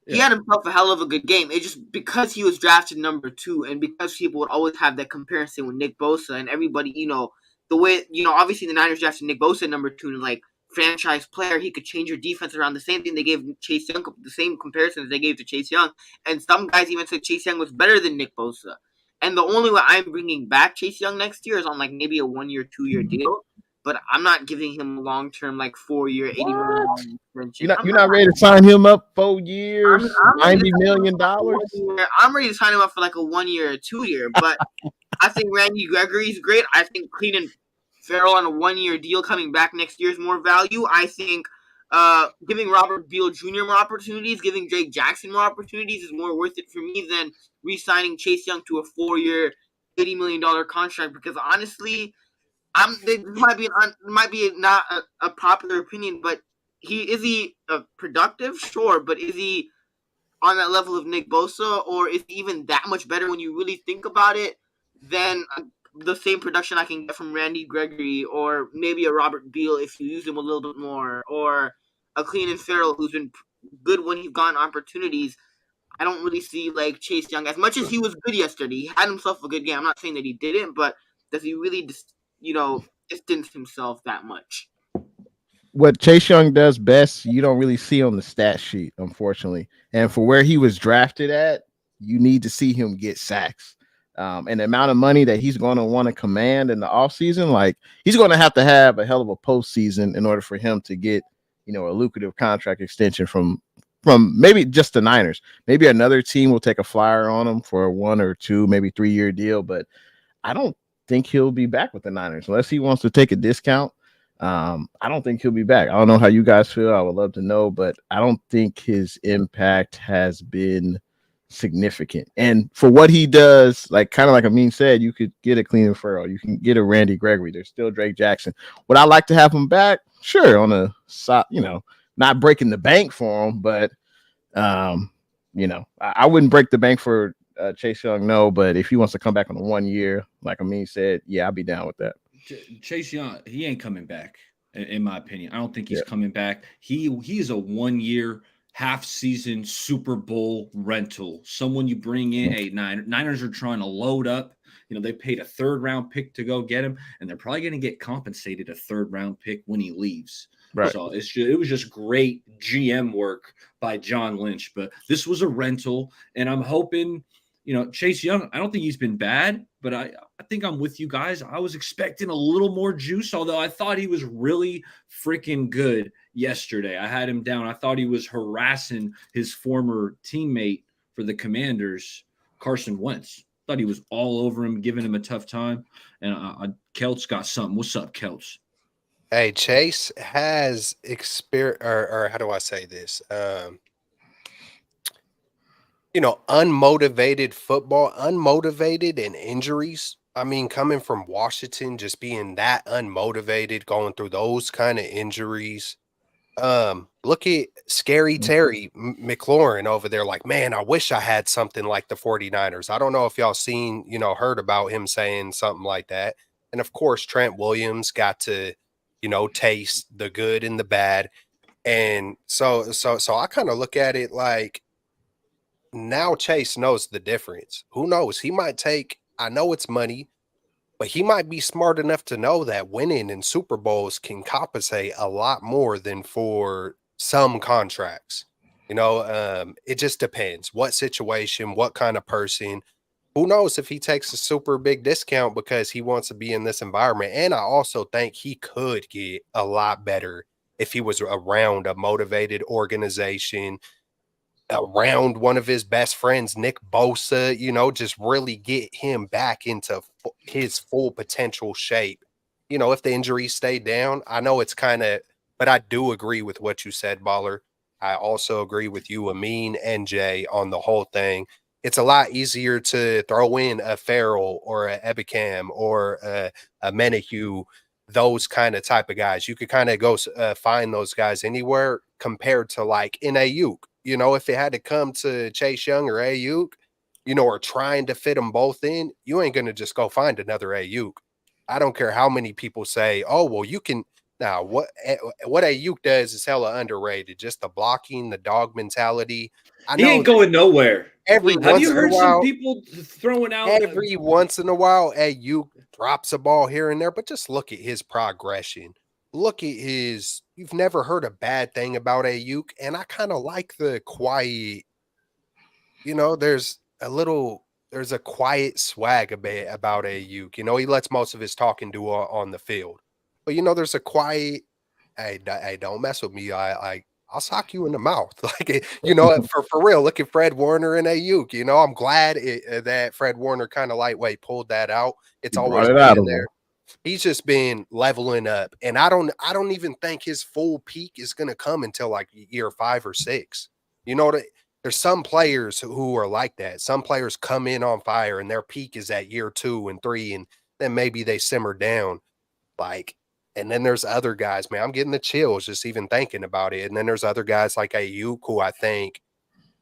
he had himself a hell of a good game. It just because he was drafted number 2 and because people would always have that comparison with Nick Bosa and everybody, the way, obviously the Niners drafted Nick Bosa number 2, and like franchise player, he could change your defense around. The same thing they gave Chase Young, the same comparisons they gave to Chase Young, and some guys even said Chase Young was better than Nick Bosa. And the only way I'm bringing back Chase Young next year is on like maybe a 1-year, 2-year deal. But I'm not giving him a long-term, like 4-year, $80 million extension. You're not ready to sign him up 4 years, I'm $90 million? I'm ready to sign him up for like a 1-year or 2-year. But I think Randy Gregory's great. I think Cleveland Farrell on a 1-year deal coming back next year is more value. I think giving Robert Beal Jr. more opportunities, giving Drake Jackson more opportunities is more worth it for me than re-signing Chase Young to a 4-year, $80 million contract. Because honestly, this might be not a popular opinion, but is he productive? Sure, but is he on that level of Nick Bosa, or is he even that much better when you really think about it than the same production I can get from Randy Gregory, or maybe a Robert Beal if you use him a little bit more, or a Cleveland Farrell who's been good when he's gotten opportunities? I don't really see like Chase Young, as much as he was good yesterday. He had himself a good game. I'm not saying that he didn't, but does he really distance himself that much? What Chase Young does best, you don't really see on the stat sheet, unfortunately. And for where he was drafted at, you need to see him get sacks. And the amount of money that he's going to want to command in the offseason, like he's going to have a hell of a postseason in order for him to get, a lucrative contract extension from maybe just the Niners. Maybe another team will take a flyer on him for a 1 or 2, maybe 3-year deal, but I don't think he'll be back with the Niners unless he wants to take a discount. I don't think he'll be back. I don't know how you guys feel. I would love to know, but I don't think his impact has been significant. And for what he does, like kind of like Amin said, you could get a Cleveland Farrell, you can get a Randy Gregory. There's still Drake Jackson. Would I like to have him back? Sure, on a not breaking the bank for him, but I wouldn't break the bank for Chase Young, no. But if he wants to come back on a 1 year, like Amin said, yeah, I'll be down with that. Chase Young, he ain't coming back, in my opinion. I don't think he's coming back. He is a 1-year, half-season Super Bowl rental. Someone you bring in. Hey, Niners are trying to load up. They paid a 3rd-round pick to go get him, and they're probably going to get compensated a 3rd-round pick when he leaves. Right. So it was just great GM work by John Lynch. But this was a rental, and I'm hoping, Chase Young, I don't think he's been bad, but I think I'm with you guys. I was expecting a little more juice, although I thought he was really freaking good yesterday. I had him down. I thought he was harassing his former teammate for the Commanders, Carson Wentz. I thought he was all over him, giving him a tough time. And Kelt's got something. What's up, Kelt's? Hey, Chase has experience, or how do I say this? Unmotivated football, unmotivated and injuries. I mean, coming from Washington, just being that unmotivated, going through those kind of injuries. Look at Scary Terry McLaurin over there. Like, man, I wish I had something like the 49ers. I don't know if y'all seen, heard about him saying something like that. And of course, Trent Williams got to, taste the good and the bad. And so I kind of look at it like, now Chase knows the difference. Who knows? He might take, I know it's money, but he might be smart enough to know that winning in Super Bowls can compensate a lot more than for some contracts. It just depends what situation, what kind of person. Who knows if he takes a super big discount because he wants to be in this environment. And I also think he could get a lot better if he was around a motivated organization, around one of his best friends, Nick Bosa, just really get him back into his full potential shape. If the injuries stay down, I know it's kind of, but I do agree with what you said, Baller. I also agree with you, Amin and Jay, on the whole thing. It's a lot easier to throw in a Farrell or a Ebicam or a Menahue, those kind of type of guys. You could kind of go find those guys anywhere compared to like in Ayuk. If it had to come to Chase Young or Ayuk, or trying to fit them both in, you ain't going to just go find another Ayuk. I don't care how many people say, oh, well, you can. Now, what Ayuk does is hella underrated. Just the blocking, the dog mentality. He ain't going nowhere. every Have once you in a heard while, some people throwing out? every once in a while, Ayuk drops a ball here and there, but just look at his progression. Look at his. You've never heard a bad thing about Ayuk, and I kind of like the quiet. There's a quiet swag about Ayuk. He lets most of his talking do on the field, but there's a quiet. Hey, don't mess with me. I'll sock you in the mouth. Like, for real, look at Fred Warner and Ayuk. I'm glad that Fred Warner kind of lightweight pulled that out. It's He brought always it out of been him. there. He's just been leveling up. And I don't even think his full peak is gonna come until like year 5 or 6. There's some players who are like that. Some players come in on fire and their peak is at year 2 and 3, and then maybe they simmer down. Like, and then there's other guys, man. I'm getting the chills just even thinking about it. And then there's other guys like Ayuk who I think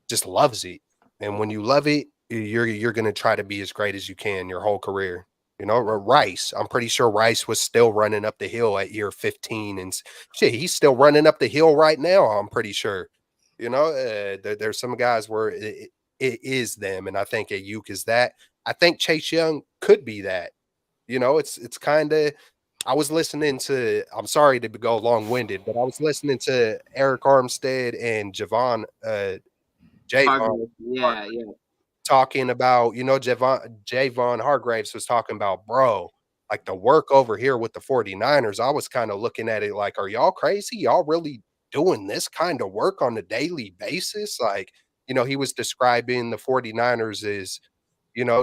just loves it. And when you love it, you're gonna try to be as great as you can your whole career. Rice. I'm pretty sure Rice was still running up the hill at year 15, and shit, he's still running up the hill right now. I'm pretty sure. There's some guys where it is them, and I think Ayuk is that. I think Chase Young could be that. It's kind of. I was listening to. I'm sorry to go long winded, but I was listening to Eric Armstead and Javon Yeah, yeah. talking about, Javon Hargraves was talking about, bro, like the work over here with the 49ers. I was kind of looking at it like, are y'all crazy? Y'all really doing this kind of work on a daily basis? Like, he was describing the 49ers as,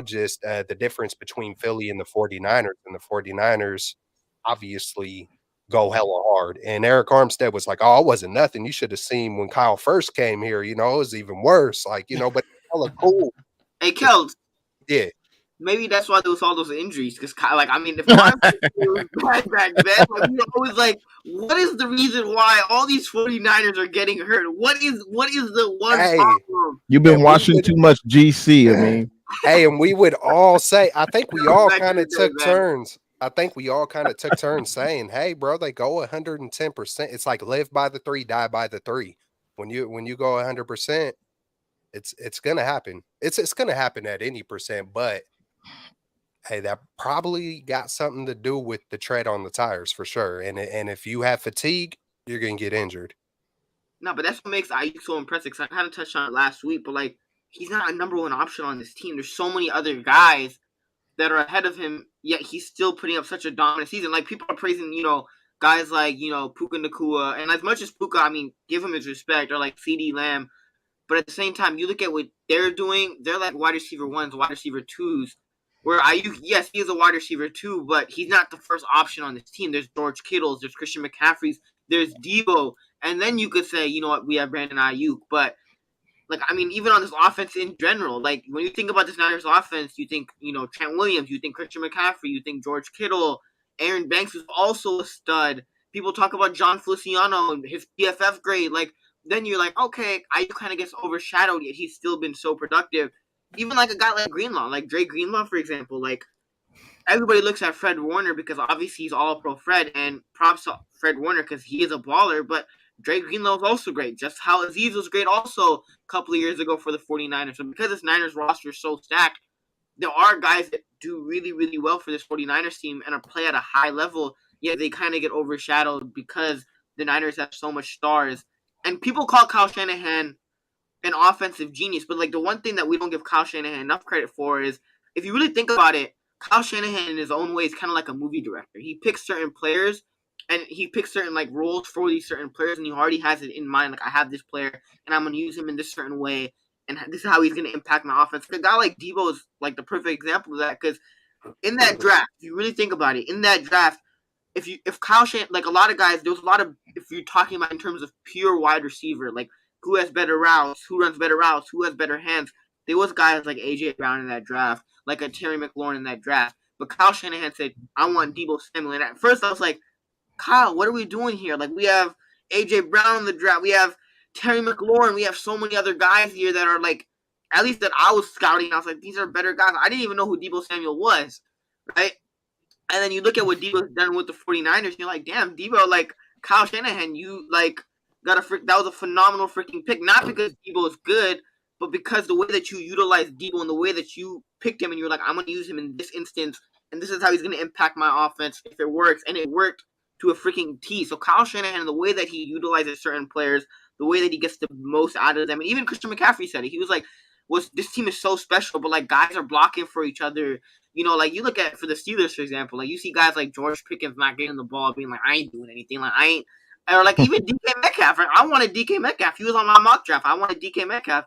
just the difference between Philly and the 49ers. And the 49ers obviously go hella hard. And Eric Armstead was like, oh, it wasn't nothing. You should have seen when Kyle first came here, it was even worse. Like, but hella cool. Hey, Kels, Yeah. maybe that's why there was all those injuries. Because, if Armstead was bad back then, like, we were always like, what is the reason why all these 49ers are getting hurt? What is the one problem? You've been And watching too much GC. I mean, Hey, and we would all say, I think we all Back in kind the of day, took man. turns. I think we all kind of took turns saying, hey, bro, they go 110%. It's like live by the 3, die by the 3. When you go 100%, it's gonna happen. It's gonna happen at any percent, but hey, that probably got something to do with the tread on the tires for sure. And if you have fatigue, you're gonna get injured. No, but that's what makes Ayuk so impressive. Cause I kind of touched on it last week, but like he's not a number one option on this team. There's so many other guys that are ahead of him, yet he's still putting up such a dominant season. Like people are praising, guys like Puka Nacua, and as much as Puka, I mean, give him his respect, or like CeeDee Lamb. But at the same time, you look at what they're doing. They're like wide receiver 1s, wide receiver 2s. Where Ayuk, yes, he is a wide receiver 2, but he's not the first option on this team. There's George Kittle's, there's Christian McCaffrey's, there's Debo, and then you could say, you know what, we have Brandon Ayuk. But even on this offense in general, like when you think about this Niners offense, you think, Trent Williams, you think Christian McCaffrey, you think George Kittle, Aaron Banks is also a stud. People talk about John Feliciano and his PFF grade. Like, then you're like, okay, Ayuk kind of gets overshadowed, yet he's still been so productive. Even like a guy like Greenlaw, like Dre Greenlaw, for example, like everybody looks at Fred Warner because obviously he's all pro Fred, and props to Fred Warner because he is a baller, but Dre Greenlaw is also great. Just how Aziz was great also a couple of years ago for the 49ers. So because this Niners roster is so stacked, there are guys that do really, really well for this 49ers team and are play at a high level, yet they kind of get overshadowed because the Niners have so much stars. And people call Kyle Shanahan an offensive genius, but like the one thing that we don't give Kyle Shanahan enough credit for is, if you really think about it, Kyle Shanahan in his own way is kind of like a movie director. He picks certain players and he picks certain like roles for these certain players, and he already has it in mind. Like, I have this player and I'm going to use him in this certain way, and this is how he's going to impact my offense. A guy like Debo is like the perfect example of that, because in that draft, if you really think about it, in that draft, if Kyle Shanahan, like a lot of guys, there was a lot of, if you're talking about in terms of pure wide receiver, like who has better routes, who runs better routes, who has better hands, there was guys like A.J. Brown in that draft, like a Terry McLaurin in that draft. But Kyle Shanahan said, I want Debo Samuel. And at first I was like, Kyle, what are we doing here? Like, we have A.J. Brown in the draft. We have Terry McLaurin. We have so many other guys here that are like, at least that I was scouting. I was like, these are better guys. I didn't even know who Debo Samuel was, right? And then you look at what Debo's done with the 49ers, and you're like, damn, Debo, like, Kyle Shanahan, you, like, that was a phenomenal freaking pick. Not because Debo is good, but because the way that you utilize Debo and the way that you picked him and you're like, I'm going to use him in this instance, and this is how he's going to impact my offense if it works, and it worked to a freaking T. So Kyle Shanahan, the way that he utilizes certain players, the way that he gets the most out of them, and even Christian McCaffrey said it. He was like, this team is so special, but like guys are blocking for each other. You know, like you look at for the Steelers, for example, like you see guys like George Pickens not getting the ball, being like, I ain't doing anything, like I ain't, or like even DK Metcalf. Right? I wanted DK Metcalf. He was on my mock draft. I wanted DK Metcalf.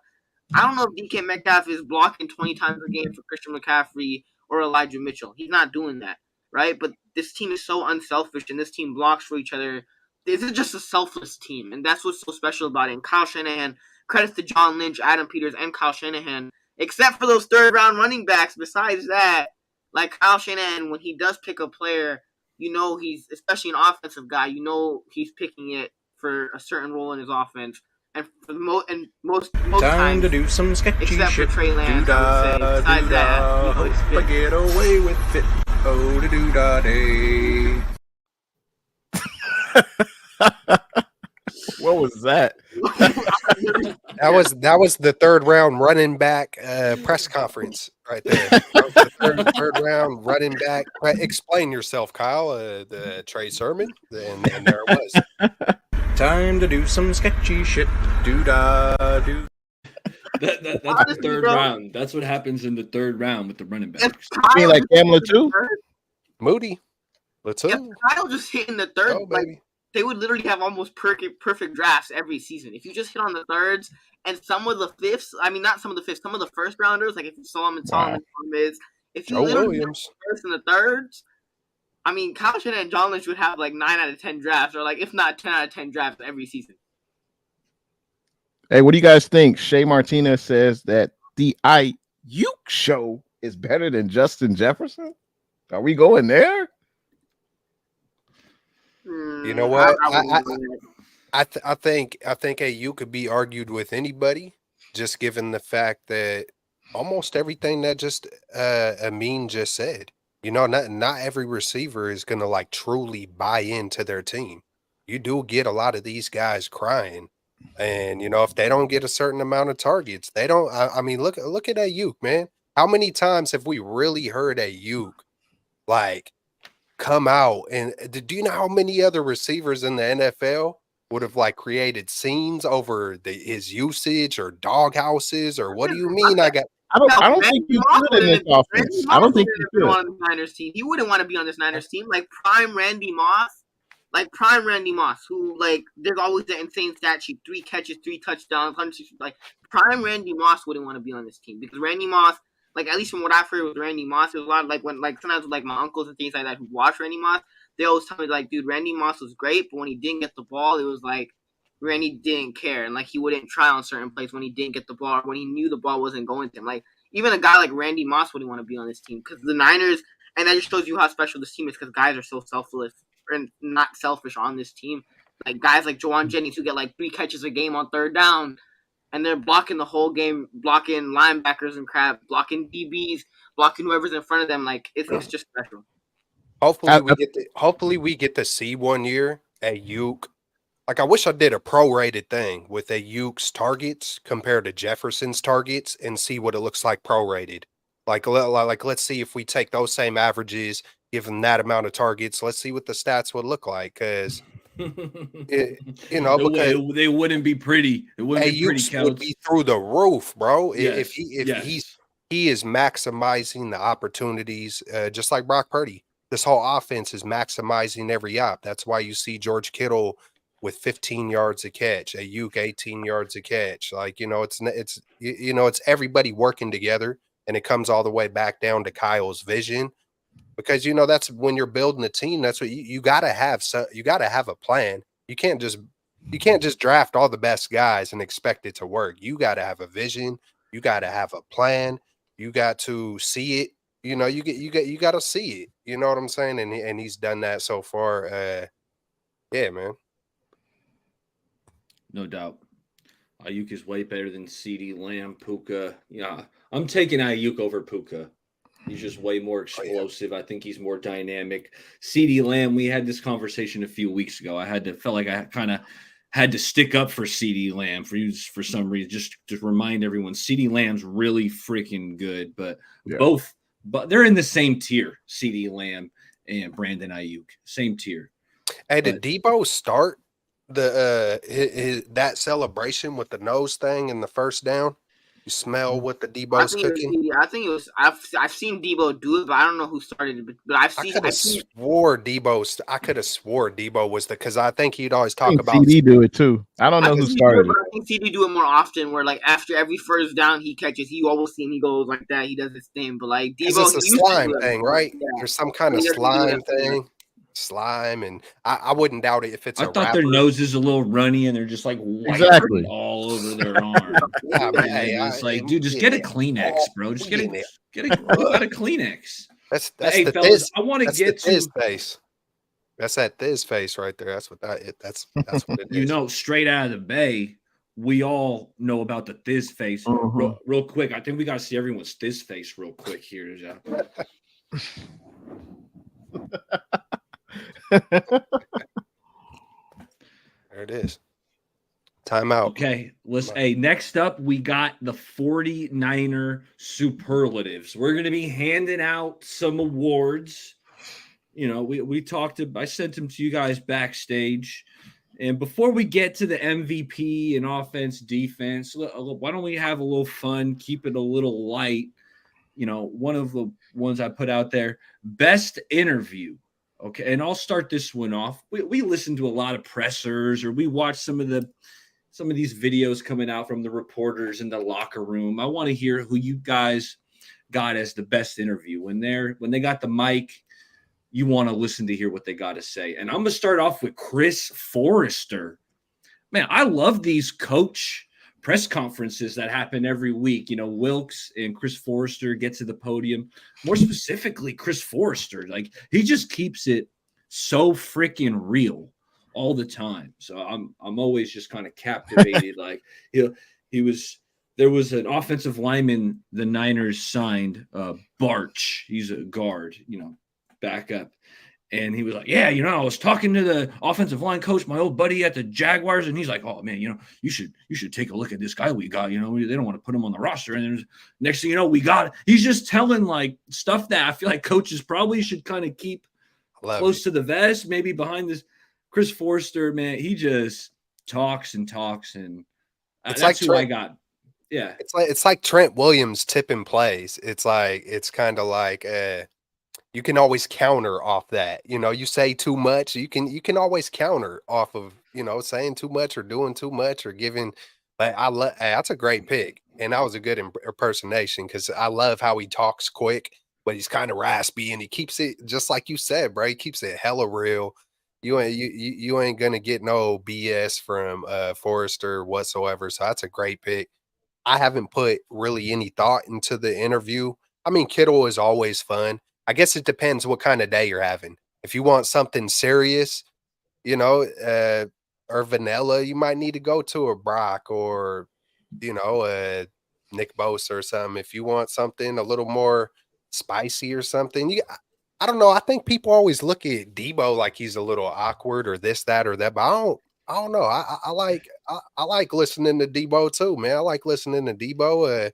I don't know if DK Metcalf is blocking 20 times a game for Christian McCaffrey or Elijah Mitchell. He's not doing that, right? But this team is so unselfish, and this team blocks for each other. This is just a selfless team, and that's what's so special about it. And Kyle Shanahan, credits to John Lynch, Adam Peters, and Kyle Shanahan, except for those third-round running backs. Besides that, like Kyle Shanahan, when he does pick a player, you know he's, especially an offensive guy, you know he's picking it for a certain role in his offense. And for the most Time times, to do some sketchy except shit. for Trey Lance, I would say. Besides that, you know, he's Hope I get away with it. Oh, do da day. What was that? That was the third round running back press conference right there. That was the third round running back. Explain yourself, Kyle. The Trey Sermon, and there it was. Time to do some sketchy shit. Do da do. That's Honestly, the third bro. round. That's what happens in the third round with the running backs. You mean like Pamela too? Moody. Let's If go. Kyle just hit in the third, Go, like baby. they would literally have almost perfect drafts every season. If you just hit on the thirds and some of the fifths, I mean not some of the fifths, some of the first rounders, like if you Solomon mids, if you Joe literally hit Williams. the first and the thirds, I mean Kyle Shanahan and John Lynch would have like 9 out of 10 drafts, or like if not 10 out of 10 drafts every season. Hey, what do you guys think? Shay Martinez says that the Ayuk show is better than Justin Jefferson. Are we going there? You know what? I I think AU could be argued with anybody, just given the fact that almost everything that just Amin just said. You know, not every receiver is gonna like truly buy into their team. You do get a lot of these guys crying, and you know if they don't get a certain amount of targets, they don't. I mean, look at Ayuk, man. How many times have we really heard Ayuk like come out? And do you know how many other receivers in the NFL would have like created scenes over his usage or dog houses, or what do you mean? I don't think you could in this offense. I don't think you could. On the Niners team. He wouldn't want to be on this Niners team. Like prime Randy Moss, who like there's always that insane stat sheet: 3 catches, 3 touchdowns, 160. Like prime Randy Moss wouldn't want to be on this team because Randy Moss, like at least from what I've heard with Randy Moss, there's a lot of, like when like sometimes with, like my uncles and things like that who watch Randy Moss, they always tell me like, dude, Randy Moss was great, but when he didn't get the ball, it was like Randy didn't care, and like he wouldn't try on certain plays when he didn't get the ball, or when he knew the ball wasn't going to him. Like even a guy like Randy Moss wouldn't want to be on this team because the Niners, and that just shows you how special this team is because guys are so selfless and not selfish on this team. Like guys like Juwan Jennings who get like 3 catches a game on third down, and they're blocking the whole game, blocking linebackers and crap, blocking DBs, blocking whoever's in front of them. Like it's just special. Hopefully we get to see one year Ayuk. Like I wish I did a prorated thing with Ayuk's targets compared to Jefferson's targets and see what it looks like prorated. Like let's see if we take those same averages, give them that amount of targets. Let's see what the stats would look like because because they wouldn't be pretty. It wouldn't be pretty. Ayuk would be through the roof, bro. Yes. If he is maximizing the opportunities, just like Brock Purdy. This whole offense is maximizing every op. That's why you see George Kittle with 15 yards a catch, Ayuk 18 yards a catch. Like, it's everybody working together, and it comes all the way back down to Kyle's vision because, that's when you're building a team. That's what you got to have. So you got to have a plan. You can't just draft all the best guys and expect it to work. You got to have a vision. You got to have a plan. You got to see it. You got to see it. You know what I'm saying? And he's done that so far. Yeah, man. No doubt. Ayuk is way better than CeeDee Lamb, Puka. Yeah, I'm taking Ayuk over Puka. He's just way more explosive. I think he's more dynamic. CeeDee Lamb, we had this conversation a few weeks ago. Felt like I kind of had to stick up for CD Lamb for some reason. Just to remind everyone, CD Lamb's really freaking good, but they're in the same tier. CD Lamb and Brandon Ayuk, same tier. Hey, did Debo start that celebration with the nose thing in the first down? You smell what the Debo's cooking? I think it was. I've seen Debo do it, but I don't know who started it. But I could have swore Debo was because I think he'd always talk about CD do it too. I don't know who started it. I think CD do it more often. Where like after every first down he catches, you always see him. He goes like that. He does his thing. But like Debo, it's a slime thing, right? Yeah. There's some kind of slime thing. Slime, and I wouldn't doubt it if it's. I thought their nose is a little runny and they're just like white all over their arm. It's like, dude, just get a Kleenex, bro. Just get a Kleenex. That's hey, the fellas, Thiz, I want to get to his face. That's that Thiz face right there. That's what that's what it is. You know, Straight Out of the Bay, we all know about the Thiz face. Real quick, I think we got to see everyone's Thiz face real quick here. There it is. Timeout. Okay, next up, we got the 49er Superlatives. We're going to be handing out some awards. You know, we talked I sent them to you guys backstage. And before we get to the MVP and offense, defense, why don't we have a little fun, keep it a little light? You know, one of the ones I put out there, best interview. Okay, and I'll start this one off. We listen to a lot of pressers, or we watch some of these videos coming out from the reporters in the locker room. I want to hear who you guys got as the best interview. When they got the mic, you want to listen to hear what they got to say. And I'm going to start off with Chris Forrester. Man, I love these coach press conferences that happen every week. You know, Wilkes and Chris Forrester get to the podium. More specifically, Chris Forrester, like he just keeps it so freaking real all the time. So I'm always just kind of captivated. Like there was an offensive lineman the Niners signed, Barch. He's a guard, you know, backup. And he was like, yeah, you know, I was talking to the offensive line coach, my old buddy at the Jaguars, and he's like, oh man, you know, you should take a look at this guy we got. You know, they don't want to put him on the roster. And there's next thing you know, he's just telling like stuff that I feel like coaches probably should kind of keep close to the vest, maybe behind this. Chris Forrester, man, he just talks and talks, and it's that's like who I got. Yeah, it's like Trent Williams tipping plays. It's kind of like you can always counter off that. You know, you say too much, you can always counter off of, you know, saying too much or doing too much or giving. But that's a great pick, and that was a good impersonation because I love how he talks quick, but he's kind of raspy, and he keeps it just like you said, bro. He keeps it hella real. You ain't gonna get no BS from Forrester whatsoever. So that's a great pick. I haven't put really any thought into the interview. I mean, Kittle is always fun. I guess it depends what kind of day you're having. If you want something serious, you know, or vanilla, you might need to go to a Brock or, you know, Nick Bosa or something. If you want something a little more spicy or something, I don't know. I think people always look at Debo like he's a little awkward or this, that, or that, but I don't know. I like listening to Debo too, man. I like listening to Debo.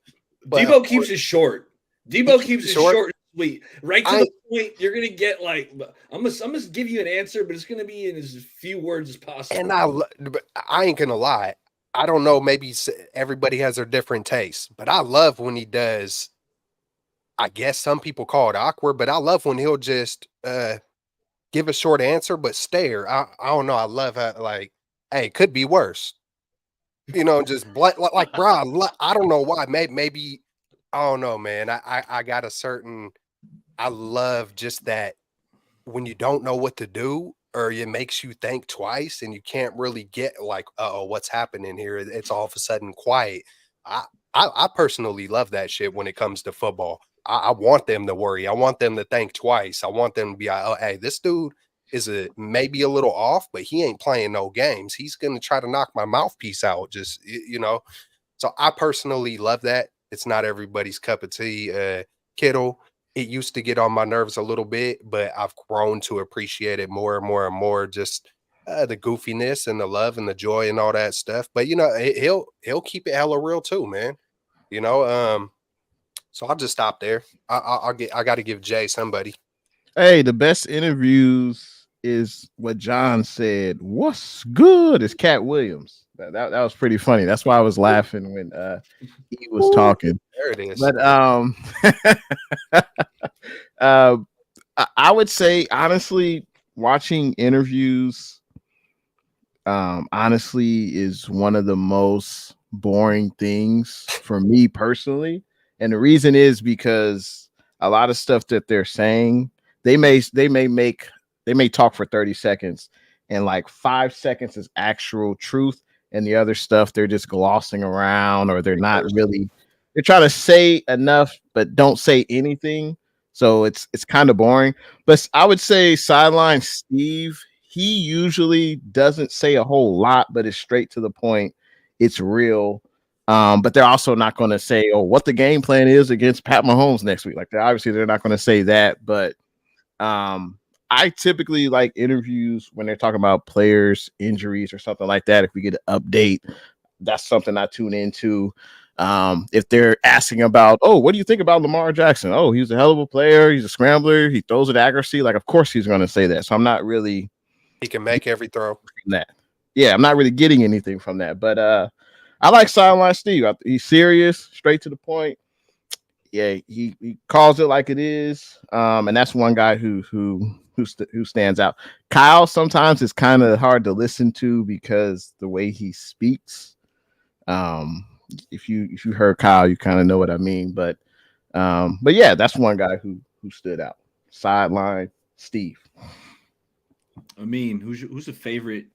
Debo keeps it short. Debo keeps it short and sweet. Right to the point. You're gonna get like I'm gonna give you an answer, but it's gonna be in as few words as possible. And I ain't gonna lie. I don't know. Maybe everybody has their different tastes, but I love when he does. I guess some people call it awkward, but I love when he'll just give a short answer but stare. I don't know. I love how like, hey, it could be worse. You know, just like bro. I don't know why. Maybe I don't know, man. I got a certain. I love just that when you don't know what to do or it makes you think twice and you can't really get like, oh, what's happening here? It's all of a sudden quiet. I personally love that shit when it comes to football. I want them to worry. I want them to think twice. I want them to be like, oh, hey, this dude is maybe a little off, but he ain't playing no games. He's going to try to knock my mouthpiece out. Just, you know, so I personally love that. It's not everybody's cup of tea. Kittle, it used to get on my nerves a little bit, but I've grown to appreciate it more and more and more. Just the goofiness and the love and the joy and all that stuff. But he'll keep it hella real too, man. So I'll just stop there. I got to give Jay somebody. Hey, the best interviews is what John said. What's good? Is Cat Williams. That was pretty funny. That's why I was laughing when he was talking. There it is. But I would say honestly, watching interviews honestly is one of the most boring things for me personally. And the reason is because a lot of stuff that they're saying, they may talk for 30 seconds and like 5 seconds is actual truth, and the other stuff they're just glossing around, or they're trying to say enough but don't say anything. So it's kind of boring. But I would say Sideline Steve, he usually doesn't say a whole lot, but it's straight to the point. It's real. But they're also not going to say, oh, what the game plan is against Pat Mahomes next week. Like, they're not going to say that. But I typically like interviews when they're talking about players' injuries or something like that. If we get an update, that's something I tune into. If they're asking about, oh, what do you think about Lamar Jackson? Oh, he's a hell of a player. He's a scrambler. He throws with accuracy. Like, of course he's going to say that. So I'm not really. He can make every throw. From that. Yeah, I'm not really getting anything from that. But I like Sideline Steve. He's serious, straight to the point. Yeah, he calls it like it is. And that's one guy who stands out. Kyle sometimes is kind of hard to listen to because the way he speaks. If you heard Kyle, you kind of know what I mean. But yeah, that's one guy who stood out. Sideline Steve. I mean, who's a favorite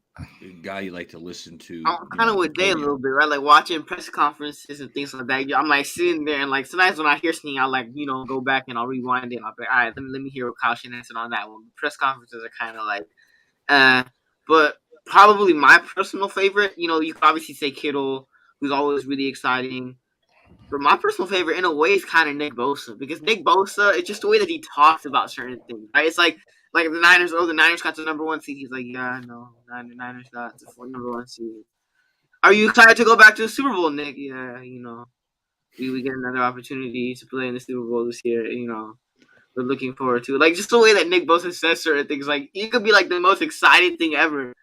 guy you like to listen to? I'm kind of with Day a little bit, right? Like watching press conferences and things like that. I'm like sitting there and like sometimes when I hear something, I'll like go back and I'll rewind it. And I'll be like, all right, let me hear what Kyle Shanahan said on that one. Press conferences are kind of like, but probably my personal favorite. You can obviously say Kittle, who's always really exciting. But my personal favorite, in a way, is kind of Nick Bosa, because Nick Bosa, it's just the way that he talks about certain things, right? It's like the Niners. Oh, the Niners got the number 1 seed. He's like, yeah, no, Niners got the number 1 seed. Are you excited to go back to the Super Bowl, Nick? Yeah, we get another opportunity to play in the Super Bowl this year. We're looking forward to it. Like just the way that Nick Bosa says certain things, like it could be like the most exciting thing ever,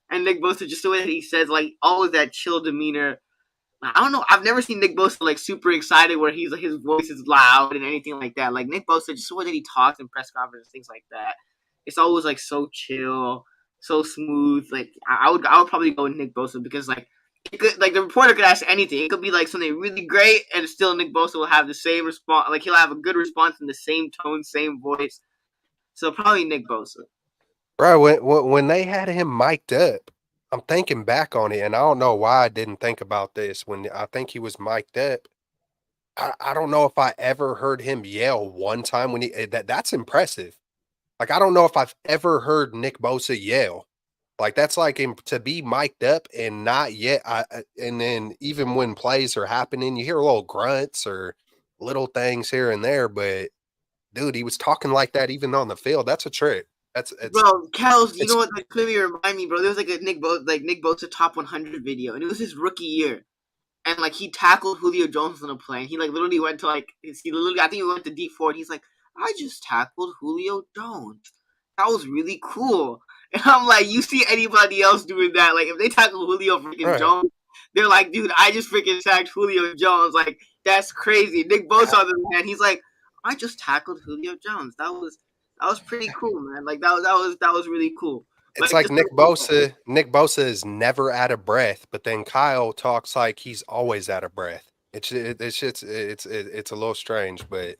and Nick Bosa, just the way that he says, like always that chill demeanor. I don't know. I've never seen Nick Bosa like super excited where his voice is loud and anything like that. Like Nick Bosa, just the way that he talks in press conferences, things like that. It's always like so chill, so smooth. Like I would probably go with Nick Bosa because like the reporter could ask anything. It could be like something really great, and still Nick Bosa will have the same response. Like he'll have a good response in the same tone, same voice. So probably Nick Bosa. Right. When they had him mic'd up, I'm thinking back on it, and I don't know why I didn't think about this. When I think he was mic'd up, I don't know if I ever heard him yell one time when that's impressive. Like, I don't know if I've ever heard Nick Bosa yell. Like, that's like him to be mic'd up and not yet. And then even when plays are happening, you hear little grunts or little things here and there. But, dude, he was talking like that even on the field. That's a trick. Bro, Kels, you know what that clearly remind me, bro? There was like a Nick Bosa top 100 video, and it was his rookie year, and like he tackled Julio Jones on a play, and he like literally went to I think he went to D4, and he's like, I just tackled Julio Jones. That was really cool. And I'm like, you see anybody else doing that? Like if they tackle Julio freaking Jones, they're like, dude, I just freaking sacked Julio Jones. Like that's crazy. Nick Bosa on the other hand, he's like, I just tackled Julio Jones. That was pretty cool, man. Like that was really cool. It's like Nick Bosa. Nick Bosa is never out of breath, but then Kyle talks like he's always out of breath. It's a little strange, but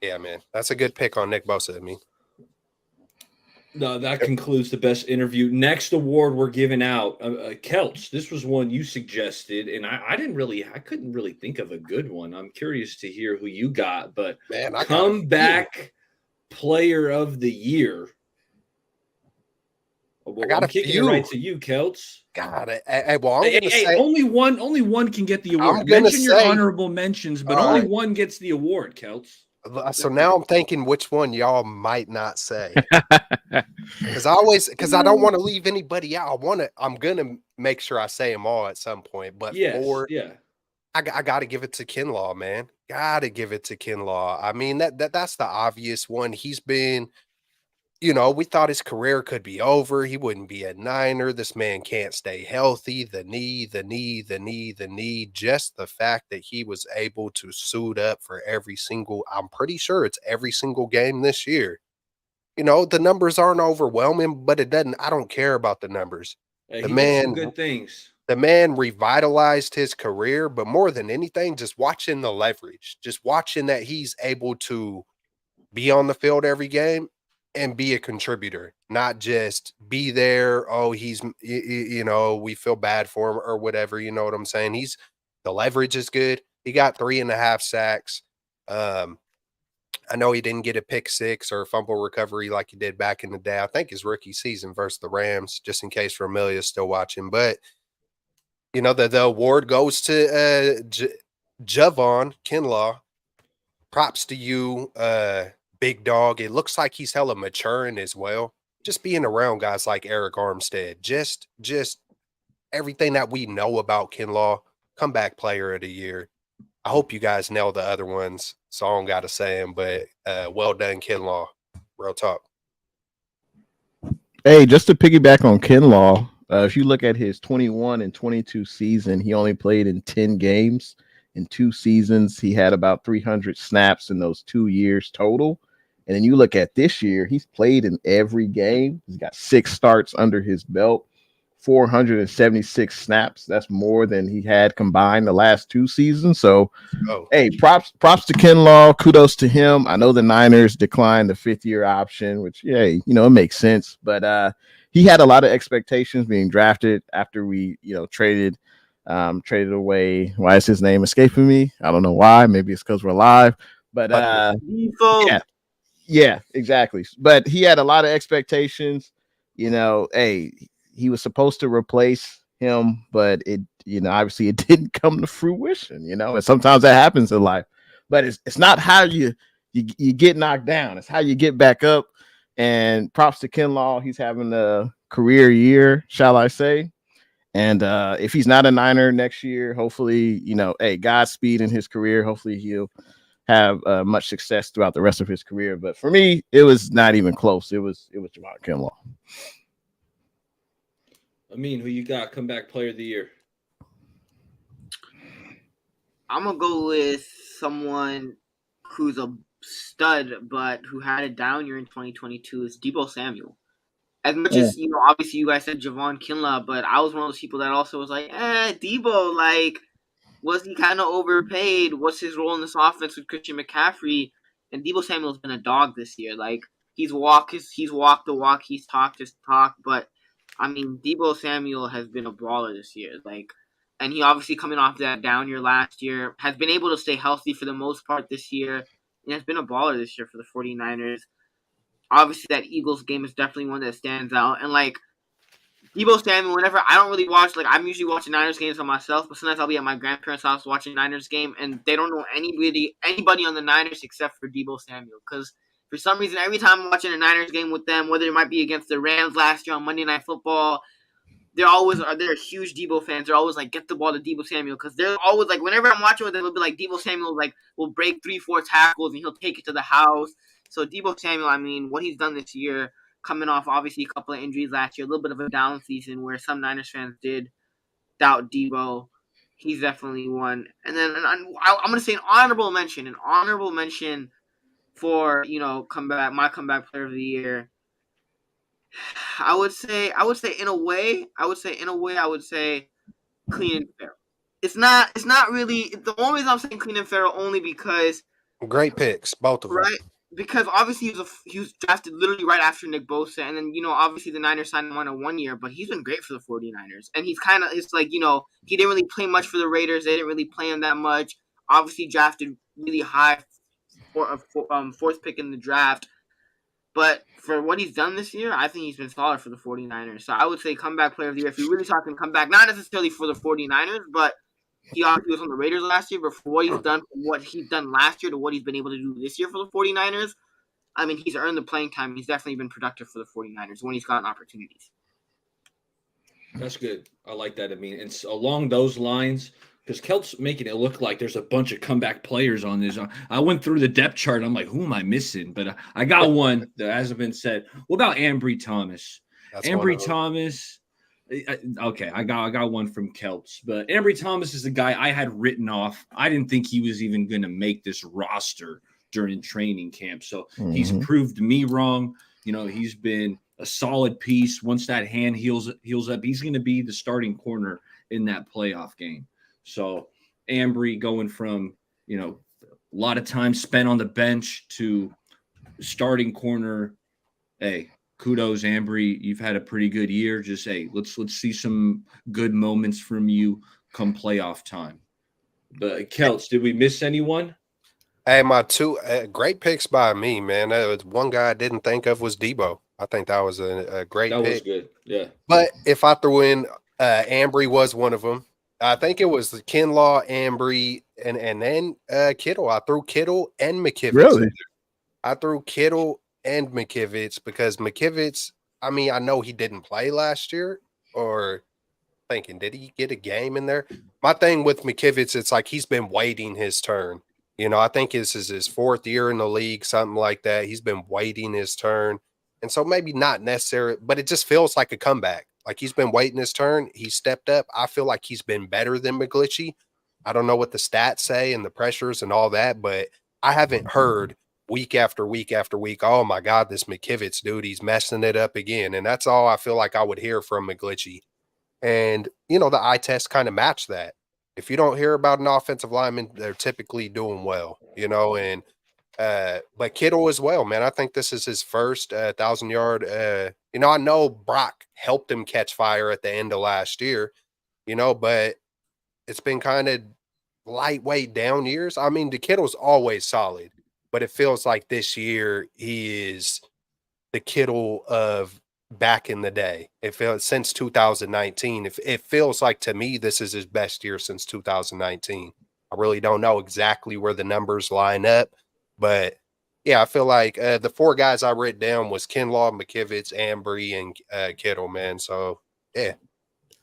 yeah, man, that's a good pick on Nick Bosa. I mean, no, that concludes the best interview. Next award we're giving out, Kelch. This was one you suggested, and I couldn't really think of a good one. I'm curious to hear who you got, but man, comeback player of the year. I got I'm kicking it right to you, Kelch. Got it. Hey, only one can get the award. Mention your honorable mentions, but only one gets the award, Kelch. So now I'm thinking which one y'all might not say. Because I don't want to leave anybody out. I'm gonna make sure I say them all at some point. But Yes, yeah. I got to give it to Kinlaw, man. Got to give it to Kinlaw. I mean that's the obvious one. He's been, we thought his career could be over. He wouldn't be a Niner. This man can't stay healthy. The knee. Just the fact that he was able to suit up for I'm pretty sure it's every single game this year. The numbers aren't overwhelming, but I don't care about the numbers. He The did some man, good things. the man revitalized his career, but more than anything, just watching the leverage, just watching that he's able to be on the field every game and be a contributor, not just be there. Oh, we feel bad for him or whatever. You know what I'm saying? The leverage is good. He got 3.5 sacks. I know he didn't get a pick six or a fumble recovery like he did back in the day. I think his rookie season versus the Rams, just in case Romelia is still watching. But, the award goes to Javon Kinlaw. Props to you, big dog. It looks like he's hella maturing as well. Just being around guys like Eric Armstead. Just everything that we know about Kinlaw, comeback player of the year. I hope you guys nail the other ones, so I don't got to say them, but well done, Kinlaw. Real talk. Hey, just to piggyback on Kinlaw, if you look at his 21 and 22 season, he only played in 10 games. In 2 seasons, he had about 300 snaps in those 2 years total. And then you look at this year, he's played in every game. He's got 6 starts under his belt, 476 snaps. That's more than he had combined the last 2 seasons. So, hey, props to Kinlaw. Kudos to him. I know the Niners declined the 5th-year option, which, it makes sense. But he had a lot of expectations being drafted after we, traded away. Why is his name escaping me? I don't know why. Maybe it's because we're live. But yeah, exactly. But he had a lot of expectations. Hey, he was supposed to replace him, but it, obviously it didn't come to fruition, and sometimes that happens in life. But it's not how you get knocked down, it's how you get back up. And props to Kinlaw. He's having a career year, shall I say. And if he's not a Niner next year, hopefully, hey, Godspeed in his career. Hopefully he'll have much success throughout the rest of his career. But for me, it was not even close. It was Javon Kinlaw. Who you got? Comeback player of the year. I'm gonna go with someone who's a stud, but who had a down year in 2022. Is Deebo Samuel. As much as obviously you guys said Javon Kinlaw, but I was one of those people that also was like, Deebo, like, was he kind of overpaid? What's his role in this offense with Christian McCaffrey? And Deebo Samuel's been a dog this year. Like, he's walked the walk, he's talked his talk. But I mean, Deebo Samuel has been a brawler this year. Like, and he obviously coming off that down year last year has been able to stay healthy for the most part this year, and has been a baller this year for the 49ers. Obviously, that Eagles game is definitely one that stands out. And, like, Deebo Samuel, whenever I don't really watch, like, I'm usually watching Niners games for myself, but sometimes I'll be at my grandparents' house watching Niners game, and they don't know anybody on the Niners except for Deebo Samuel. Because for some reason, every time I'm watching a Niners game with them, whether it might be against the Rams last year on Monday Night Football, they're huge Deebo fans. They're always like, get the ball to Deebo Samuel, because they're always like, whenever I'm watching with them, it'll be like Deebo Samuel like will break 3-4 tackles and he'll take it to the house. So Deebo Samuel, I mean, what he's done this year, coming off obviously a couple of injuries last year, a little bit of a down season where some Niners fans did doubt Deebo. He's definitely one. And then I'm going to say an honorable mention for my comeback player of the year. I would say in a way Clean and Farrell. It's not really the only reason I'm saying Clean and Farrell only because great picks, both of them. Right, because obviously he was drafted literally right after Nick Bosa, and then obviously the Niners signed him on a 1 year, but he's been great for the 49ers, and it's like he didn't really play much for the Raiders. They didn't really play him that much. Obviously drafted really high for fourth pick in the draft. But for what he's done this year, I think he's been solid for the 49ers. So I would say comeback player of the year. If you're really talking comeback, not necessarily for the 49ers, but he obviously was on the Raiders last year, but for what he's done last year to what he's been able to do this year for the 49ers, I mean, he's earned the playing time. He's definitely been productive for the 49ers when he's gotten opportunities. That's good. I like that. I mean, it's along those lines because Kelt's making it look like there's a bunch of comeback players on this. I went through the depth chart. I'm like, who am I missing? But I got one that hasn't been said. What about Ambry Thomas? Ambry Thomas. Okay, I got one from Kelts, but Ambry Thomas is the guy I had written off. I didn't think he was even going to make this roster during training camp. So he's proved me wrong. You know, he's been a solid piece. Once that hand heals up, he's going to be the starting corner in that playoff game. So Ambry going from, you know, a lot of time spent on the bench to starting corner. Hey, kudos, Ambry. You've had a pretty good year. Just let's see some good moments from you come playoff time. But Kelts, did we miss anyone? Hey, my two great picks by me, man. One guy I didn't think of was Debo. I think that was a great pick. That was good, yeah. But if I threw in Ambry was one of them. I think it was Kinlaw, Ambry, and then Kittle. I threw Kittle and McKivitz. Really? I threw Kittle and McKivitz because McKivitz, I mean, I know he didn't play last year, or thinking, did he get a game in there? My thing with McKivitz, it's like he's been waiting his turn. You know, I think this is his fourth year in the league, something like that. He's been waiting his turn. And so maybe not necessary, but it just feels like a comeback. Like he's been waiting his turn. He stepped up. I feel like he's been better than McGlinchey. I don't know what the stats say and the pressures and all that, but I haven't heard week after week after week, oh my God, this McKivitz dude, he's messing it up again. And that's all I feel like I would hear from McGlinchey. And, you know, the eye test kind of matched that. If you don't hear about an offensive lineman, they're typically doing well, you know, and but Kittle as well, man. I think this is his first 1,000-yard. You know, I know Brock helped him catch fire at the end of last year, you know, but it's been kind of lightweight down years. I mean, the Kittle's always solid, but it feels like this year he is the Kittle of back in the day. It feels since 2019. It feels like to me this is his best year since 2019. I really don't know exactly where the numbers line up, but yeah, I feel like the four guys I wrote down was Kinlaw, McKivitz, Ambry, and Kittle, man. So yeah.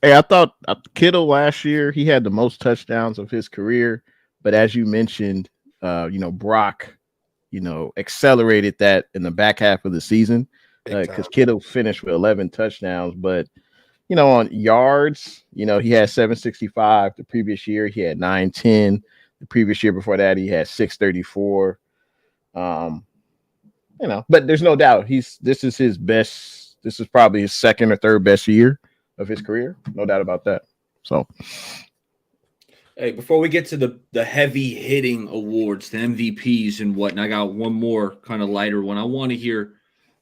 Hey, I thought Kittle last year he had the most touchdowns of his career, but as you mentioned, you know, Brock, you know, accelerated that in the back half of the season. Because Kittle finished with 11 touchdowns, but you know, on yards, you know, he had 765 the previous year. He had 910 the previous year. Before that, he had 634. You know, but there's no doubt this is his best. This is probably his second or third best year of his career. No doubt about that. So, hey, before we get to the heavy hitting awards, the MVPs and whatnot, I got one more kind of lighter one. I want to hear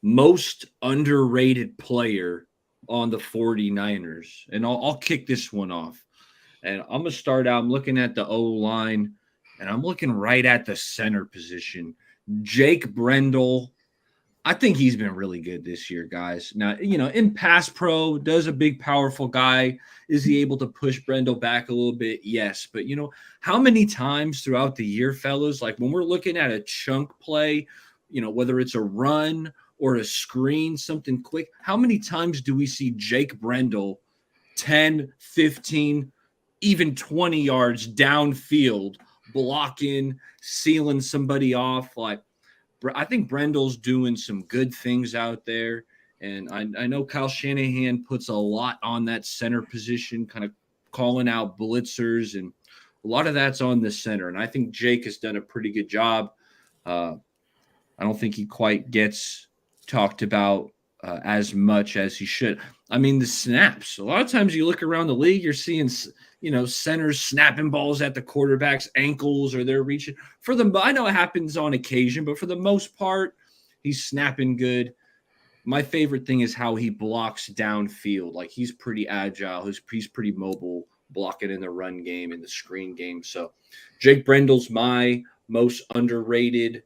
most underrated player on the 49ers. And I'll kick this one off. And I'm going to start out. I'm looking at the O-line, and I'm looking right at the center position. Jake Brendel. I think he's been really good this year, guys. Now, you know, in pass pro, does a big, powerful guy. Is he able to push Brendel back a little bit? Yes. But, you know, how many times throughout the year, fellas, like when we're looking at a chunk play, you know, whether it's a run or a screen, something quick, how many times do we see Jake Brendel 10, 15, even 20 yards downfield, blocking, sealing somebody off? Like, I think Brendel's doing some good things out there. And I know Kyle Shanahan puts a lot on that center position, kind of calling out blitzers, and a lot of that's on the center. And I think Jake has done a pretty good job. I don't think he quite gets talked about as much as he should. I mean, the snaps. A lot of times you look around the league, you're seeing, you know, centers snapping balls at the quarterback's ankles, or they're reaching for them. I know it happens on occasion, but for the most part, he's snapping good. My favorite thing is how he blocks downfield. Like, he's pretty agile. He's pretty mobile, blocking in the run game and the screen game. So Jake Brendel's my most underrated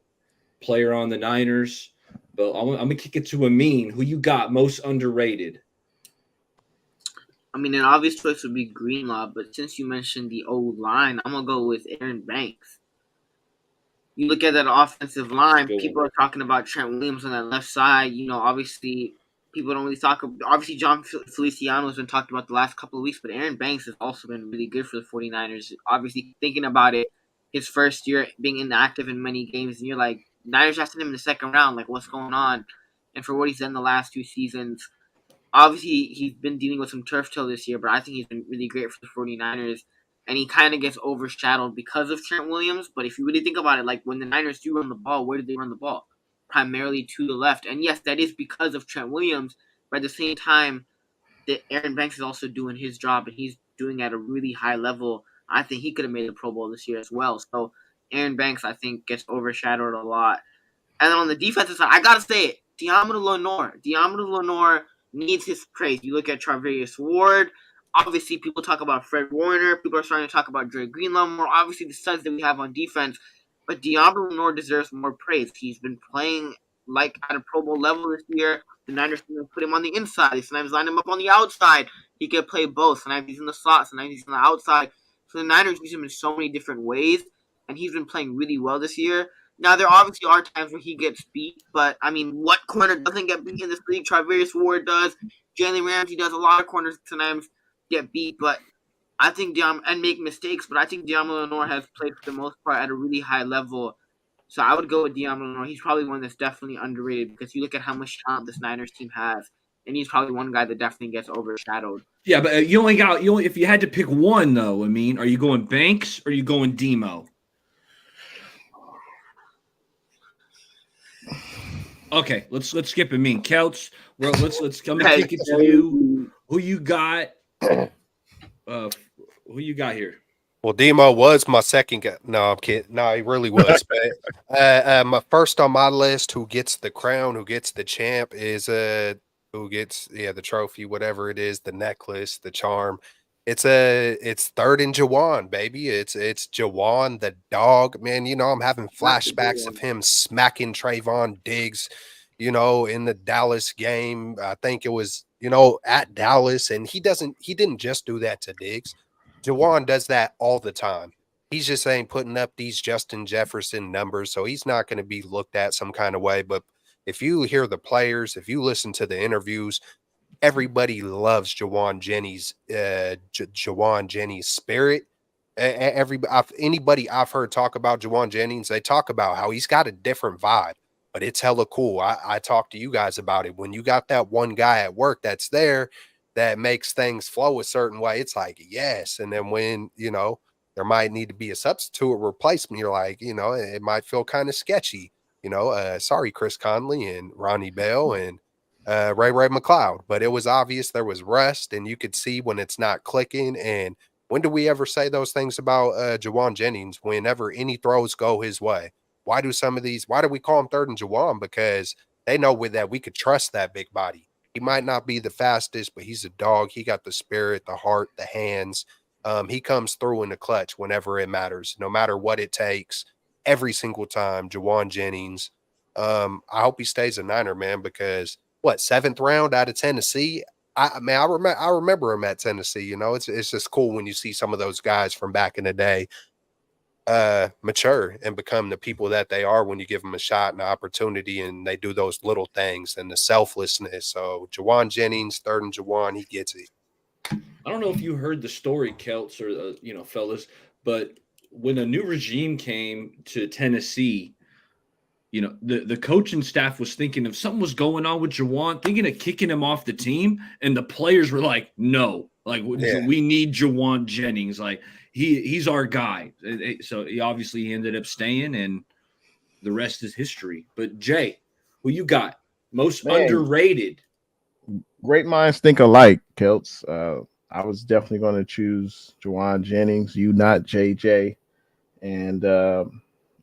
player on the Niners. But I'm going to kick it to Amin. Who you got most underrated? I mean, an obvious choice would be Greenlaw, but since you mentioned the O line, I'm gonna go with Aaron Banks. You look at that offensive line, Good people one. are talking about Trent Williams on that left side. You know, obviously, people don't really talk about. Obviously, John Feliciano has been talked about the last couple of weeks, but Aaron Banks has also been really good for the 49ers. Obviously, thinking about it, his first year being inactive in many games, and you're like, Niners drafted him in the second round. Like, what's going on? And for what he's done the last 2 seasons, obviously he's been dealing with some turf toe this year, but I think he's been really great for the 49ers. And he kind of gets overshadowed because of Trent Williams. But if you really think about it, like when the Niners do run the ball, where do they run the ball? Primarily to the left. And yes, that is because of Trent Williams. But at the same time, Aaron Banks is also doing his job, and he's doing it at a really high level. I think he could have made the Pro Bowl this year as well. So Aaron Banks, I think, gets overshadowed a lot. And on the defensive side, I gotta say it, Deommodore Lenoir. Deommodore Lenoir needs his praise. You look at Charvarius Ward. Obviously, people talk about Fred Warner. People are starting to talk about Dre Greenlaw more. Obviously, the studs that we have on defense. But Deommodore Lenoir deserves more praise. He's been playing like at a Pro Bowl level this year. The Niners put him on the inside. They sometimes line him up on the outside. He could play both. Sometimes he's in the slot. Sometimes he's on the outside. So the Niners use him in so many different ways. And he's been playing really well this year. Now, there obviously are times where he gets beat, but, I mean, what corner doesn't get beat in this league? Charvarius Ward does. Jalen Ramsey does. A lot of corners sometimes get beat, but I think and make mistakes, but I think Deommodore Lenoir has played for the most part at a really high level. So I would go with Deommodore Lenoir. He's probably one that's definitely underrated because you look at how much talent this Niners team has, and he's probably one guy that definitely gets overshadowed. Yeah, but you only if you had to pick one though, I mean, are you going Banks or are you going Demo? Okay, let's skip it. Celts. Well, let's I'm gonna kick it to you. Who you got? Who you got here? Well, Demo was my second guy. No, I'm kidding. No, he really was. But my first on my list, who gets the crown, who gets the champ, is who gets the trophy, whatever it is, the necklace, the charm. It's third and Jawan, baby. It's Jawan the dog, man. You know, I'm having flashbacks of him smacking Trayvon Diggs, you know, in the Dallas game. I think it was, you know, at Dallas, and he didn't just do that to Diggs. Jawan does that all the time. He's just ain't putting up these Justin Jefferson numbers, so he's not going to be looked at some kind of way. But if you hear the players, if you listen to the interviews, everybody loves Jawan Jennings' spirit. Anybody I've heard talk about Jawan Jennings, they talk about how he's got a different vibe, but it's hella cool. I talked to you guys about it. When you got that one guy at work that's there that makes things flow a certain way, it's like, yes. And then when, you know, there might need to be a substitute or replacement, you're like, you know, it might feel kind of sketchy. You know, sorry, Chris Conley and Ronnie Bell and Ray McLeod, but it was obvious there was rust, and you could see when it's not clicking. And when do we ever say those things about Jawan Jennings? Whenever any throws go his way, why do we call him third and Jawan? Because they know that we could trust that big body. He might not be the fastest, but he's a dog. He got the spirit, the heart, the hands. He comes through in the clutch whenever it matters, no matter what it takes. Every single time, Jawan Jennings. I hope he stays a Niner, man, because seventh round out of Tennessee? I remember him at Tennessee. You know, it's just cool when you see some of those guys from back in the day mature and become the people that they are when you give them a shot and an opportunity, and they do those little things and the selflessness. So Jawan Jennings, third and Jawan, he gets it. I don't know if you heard the story, Celts, or fellas, but when a new regime came to Tennessee, you know, the coaching staff was thinking if something was going on with Jawan, thinking of kicking him off the team, and the players were like, no, like we need Jawan Jennings, like he's our guy. So he obviously ended up staying, and the rest is history. But Jay, who you got? Most underrated? Great minds think alike, Celts. I was definitely going to choose Jawan Jennings. You not JJ, and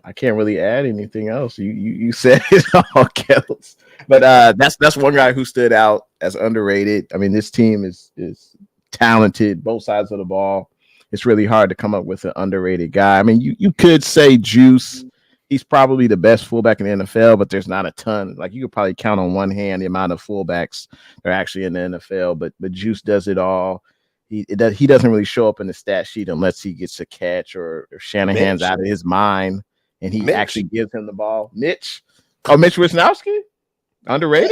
I can't really add anything else. You said it all, Celts. But that's one guy who stood out as underrated. I mean, this team is talented, both sides of the ball. It's really hard to come up with an underrated guy. I mean, you could say Juice. He's probably the best fullback in the NFL, but there's not a ton. Like, you could probably count on one hand the amount of fullbacks that are actually in the NFL. But Juice does it all. he doesn't really show up in the stat sheet unless he gets a catch or Shanahan's Mitch. out of his mind and he Mitch. actually gives him the ball. Mitch Wisnowski, underrated.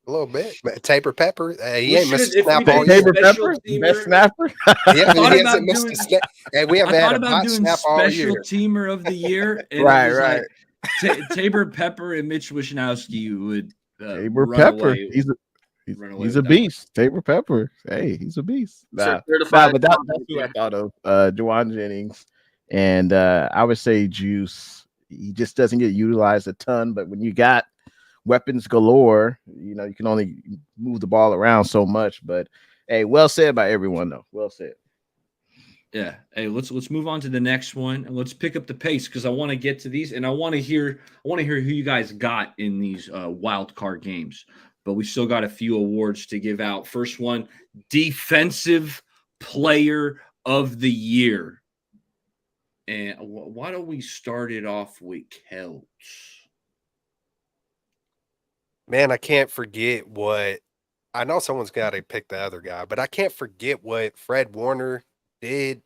A little bit. But Tabor Pepper, he We ain't should- missed if a snap we all did year. Tabor special Pepper, teamer- best snapper. Yeah, thought he about hasn't missed doing- a snap. Hey, we I haven't had thought a about hot doing snap all special year. teamer of the year, and Right, it was right. like Tabor Pepper and Mitch Wishnowsky would Tabor run Pepper, away. Run away he's a with that one. beast. Tabor Pepper, hey, he's a beast. Nah, Certified but that's talent who I there. thought of. Juwan Jennings, and I would say Juice. He just doesn't get utilized a ton, but when you got weapons galore, you know you can only move the ball around so much. But hey, well said by everyone, though. Well said. Yeah. Hey, let's move on to the next one and let's pick up the pace because I want to get to these and I want to hear who you guys got in these wild card games. But we still got a few awards to give out. First one, Defensive Player of the Year. And why don't we start it off with Kelts? Man, I can't forget what I know someone's got to pick the other guy, but I can't forget what Fred Warner did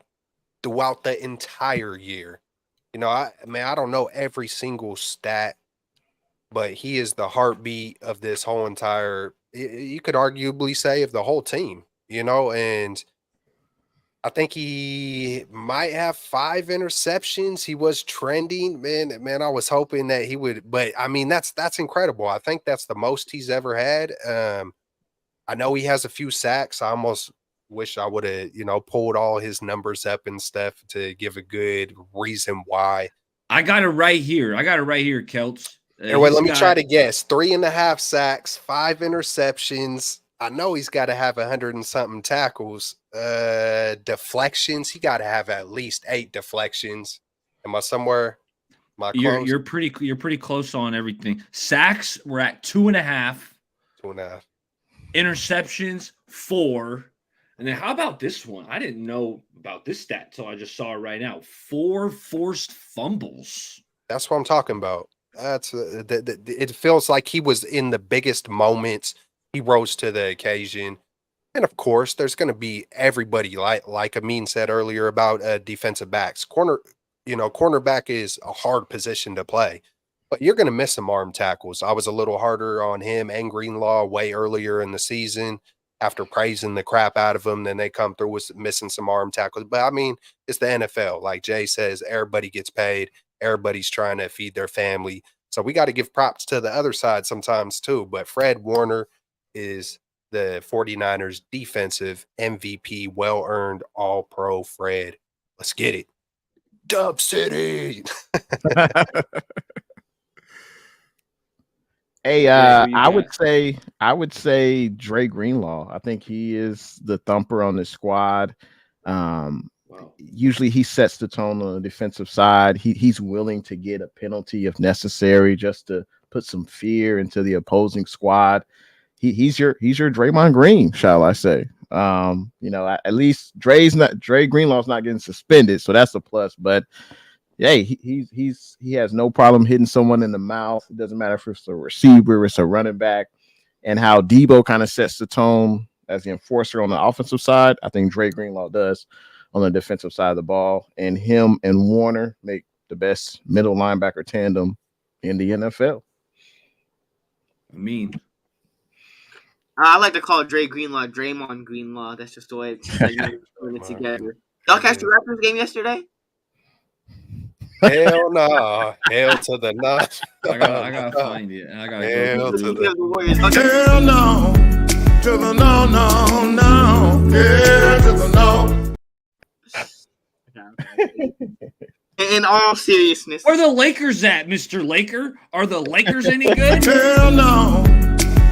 throughout the entire year. You know, I don't know every single stat, but he is the heartbeat of this whole entire, you could arguably say of the whole team, you know, and I think he might have 5 interceptions. He was trending, man. I was hoping that he would, but I mean, that's incredible. I think that's the most he's ever had. I know he has a few sacks. I almost wish I would have, pulled all his numbers up and stuff to give a good reason why. I got it right here. Kelts. Anyway, let me try to guess. 3.5 sacks, 5 interceptions. I know he's got to have 100 and something tackles. Deflections, he got to have at least 8 deflections. Am I somewhere? You're pretty close on everything. Sacks, we're at 2.5. 2.5. Interceptions, 4. And then how about this one? I didn't know about this stat until I just saw it right now. 4 forced fumbles. That's what I'm talking about. That's it feels like he was in the biggest moments. He rose to the occasion. And of course, there's going to be everybody like Amin said earlier about defensive backs. Cornerback is a hard position to play, but you're going to miss some arm tackles. I was a little harder on him and Greenlaw way earlier in the season after praising the crap out of them. Then they come through with missing some arm tackles. But I mean, it's the NFL. Like Jay says, everybody gets paid. Everybody's trying to feed their family. So we got to give props to the other side sometimes too. But Fred Warner is the 49ers defensive MVP, well-earned all-pro Fred. Let's get it. Dub City. Hey, Yeah, I would say Dre Greenlaw. I think he is the thumper on the squad. Wow. Usually he sets the tone on the defensive side. He's willing to get a penalty if necessary just to put some fear into the opposing squad. He's your Draymond Green, shall I say? At least Dre Greenlaw's not getting suspended, so that's a plus. But hey, he has no problem hitting someone in the mouth. It doesn't matter if it's a receiver, it's a running back, and how Debo kind of sets the tone as the enforcer on the offensive side. I think Dre Greenlaw does on the defensive side of the ball, and him and Warner make the best middle linebacker tandem in the NFL. I mean, I like to call Dre Greenlaw Draymond Greenlaw. That's just the way it's put it together. Y'all catch the Raptors game yesterday? Hell no. Hell to the no. I gotta find it. And I gotta Hell go. to Speaking of the Warriors, Hell no, to the no, no, no. Yeah, to the no. in all seriousness, Where the Lakers at, Mr. Laker? Are the Lakers any good? Hell no,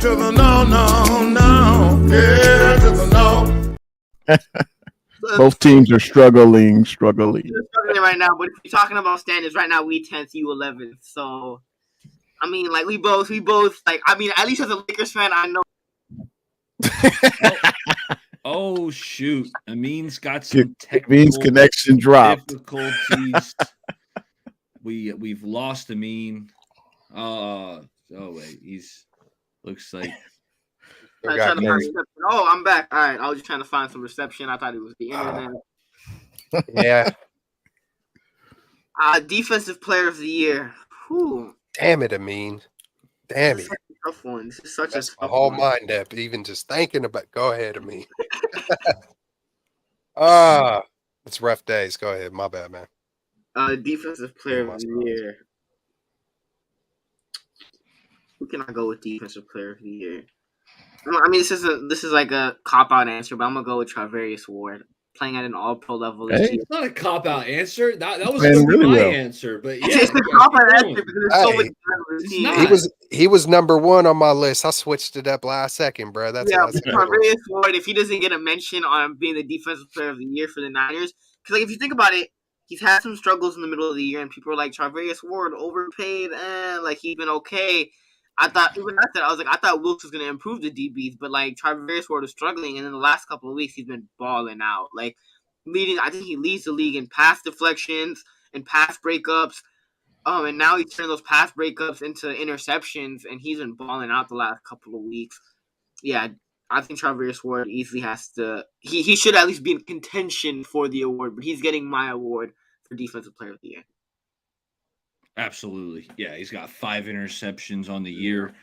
to the no, no, no. Yeah, to the no. Both teams are struggling. We're struggling right now, but if you're talking about standards, right now we 10th, you 11th. So, I mean, like we both like. I mean, at least as a Lakers fan, I know. Oh shoot! Amin's got some Amin's connection dropped. difficulties. We've lost Amin. Oh wait, looks like I was got trying to find Curry. reception. Oh, I'm back. All right, I was just trying to find some reception. I thought it was the internet. Yeah. Defensive player of the year. Whew. Damn it, Amin. Damn This is it. such a tough one. This is such That's a my tough whole one. mind up, even just thinking about. Go ahead, Amin. It's rough days. Go ahead. My bad, man. Defensive player of the year. Who can I go with defensive player of the year? I mean, this is like a cop out answer, but I'm gonna go with Travarius Ward, playing at an All Pro level this year. It's not a cop out answer. That was Playing going to be really my well. answer, but yeah, It's a keep cop out going. answer because there's so Hey, much talent on this it's team. not. He was number one on my list. I switched it up last second, bro. That's Yeah, a good one. Travarius Ward, if he doesn't get a mention on being the defensive player of the year for the Niners, because like if you think about it, he's had some struggles in the middle of the year, and people are like Travarius Ward overpaid, like he's been okay. I thought I thought Wilkes was gonna improve the DBs, but like Travarius Ward is struggling, and in the last couple of weeks he's been balling out, like leading. I think he leads the league in pass deflections and pass breakups. And now he's turning those pass breakups into interceptions, and he's been balling out the last couple of weeks. Yeah, I think Travarius Ward easily has to. He should at least be in contention for the award, but he's getting my award for Defensive Player of the Year. Absolutely. Yeah, he's got 5 interceptions on the year.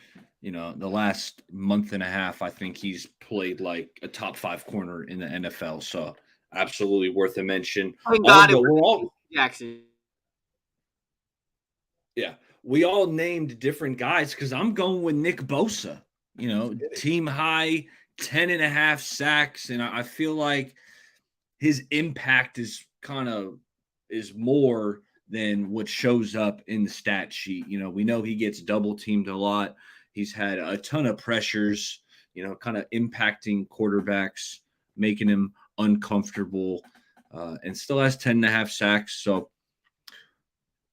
You know, the last month and a half, I think he's played like a top 5 corner in the NFL. So absolutely worth a mention. Thank God We're all, Jackson. yeah, we all named different guys because I'm going with Nick Bosa. You know, team high 10.5 sacks, and I feel like his impact is more than what shows up in the stat sheet. You know, we know he gets double teamed a lot. He's had a ton of pressures, you know, kind of impacting quarterbacks, making him uncomfortable, and still has 10.5 sacks. So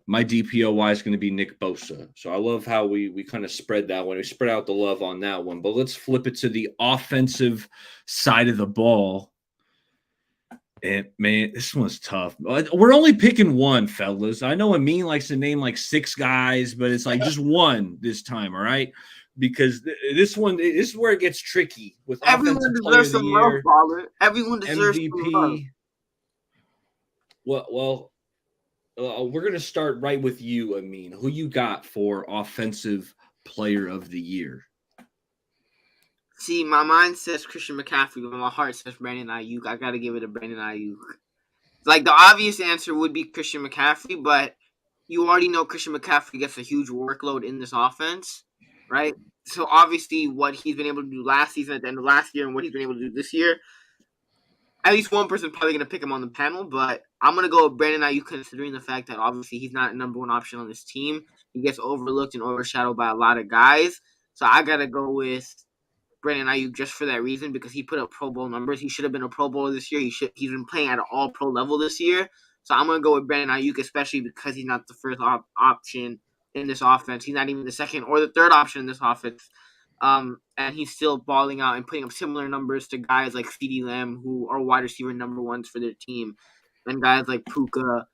my DPOY is going to be Nick Bosa. So I love how we kind of spread that one. We spread out the love on that one. But let's flip it to the offensive side of the ball. And man, this one's tough. We're only picking one, fellas. I know Amin likes to name like 6 guys, but it's like just one this time, all right? Because this is where it gets tricky with Everyone offensive player of deserves the some year, love, baller. Everyone deserves some love. MVP. Well, we're gonna start right with you, Amin. Who you got for offensive player of the year? See, my mind says Christian McCaffrey, but my heart says Brandon Ayuk. I gotta give it to Brandon Ayuk. Like the obvious answer would be Christian McCaffrey, but you already know Christian McCaffrey gets a huge workload in this offense, right? So obviously, what he's been able to do last season at the end of last year, and what he's been able to do this year, at least one person's probably gonna pick him on the panel. But I'm gonna go with Brandon Ayuk, considering the fact that obviously he's not a number one option on this team. He gets overlooked and overshadowed by a lot of guys. So I gotta go with Brandon Ayuk just for that reason, because he put up Pro Bowl numbers. He should have been a Pro Bowler this year. He's been playing at an All Pro level this year. So I'm gonna go with Brandon Ayuk, especially because he's not the first option in this offense. He's not even the second or the third option in this offense. And he's still balling out and putting up similar numbers to guys like CeeDee Lamb, who are wide receiver number ones for their team, and guys like Puka,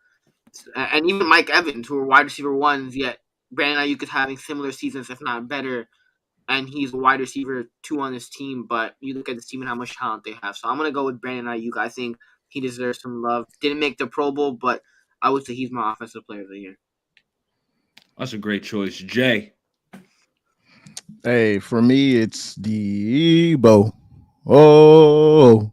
and even Mike Evans, who are wide receiver ones. Yet Brandon Ayuk is having similar seasons, if not better. And he's a wide receiver 2 on this team, but you look at this team and how much talent they have. So I'm going to go with Brandon Ayuk. I think he deserves some love. Didn't make the Pro Bowl, but I would say he's my offensive player of the year. That's a great choice. Jay. Hey, for me, it's Debo. Oh,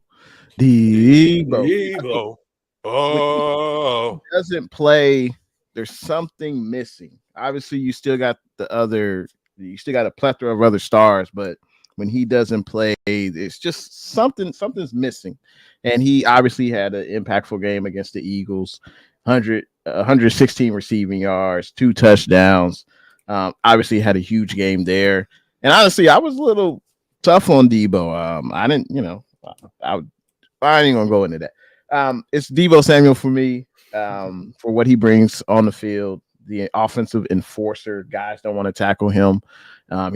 Debo. Oh. Doesn't play, there's something missing. Obviously, you still got a plethora of other stars, but when he doesn't play, it's just something's missing. And he obviously had an impactful game against the Eagles, 116 receiving yards, 2 touchdowns. Obviously had a huge game there. And honestly, I was a little tough on Debo. I didn't, I ain't gonna go into that. It's Debo Samuel for me, for what he brings on the field. the offensive enforcer. Guys don't want to tackle him. I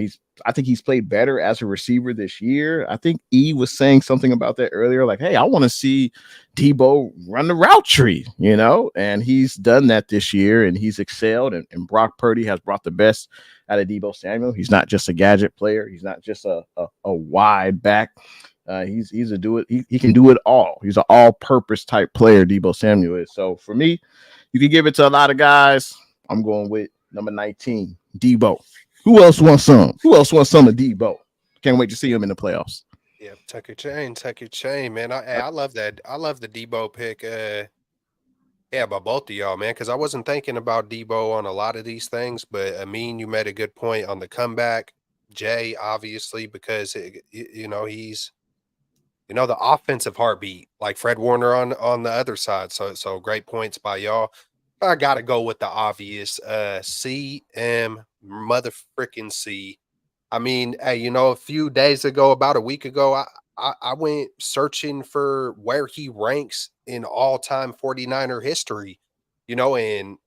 think he's played better as a receiver this year. I think E was saying something about that earlier, like, hey, I want to see Debo run the route tree, and he's done that this year, and he's excelled. And Brock Purdy has brought the best out of Debo Samuel. He's not just a gadget player. He's not just a wide back. He's a do it. He can do it all. He's an all-purpose type player. Debo Samuel is. So for me, you can give it to a lot of guys. I'm going with number 19, Debo. Who else wants some? Who else wants some of Debo? Can't wait to see him in the playoffs. Yeah, tuck your chain, man. I love that. I love the Debo pick. Yeah, by both of y'all, man, because I wasn't thinking about Debo on a lot of these things, but Amin, you made a good point on the comeback. Jay, obviously, because he's the offensive heartbeat, like Fred Warner on the other side. So great points by y'all. I gotta go with the obvious. CM mother freaking C. I mean, hey, a few days ago, about a week ago, I went searching for where he ranks in all-time 49er history, and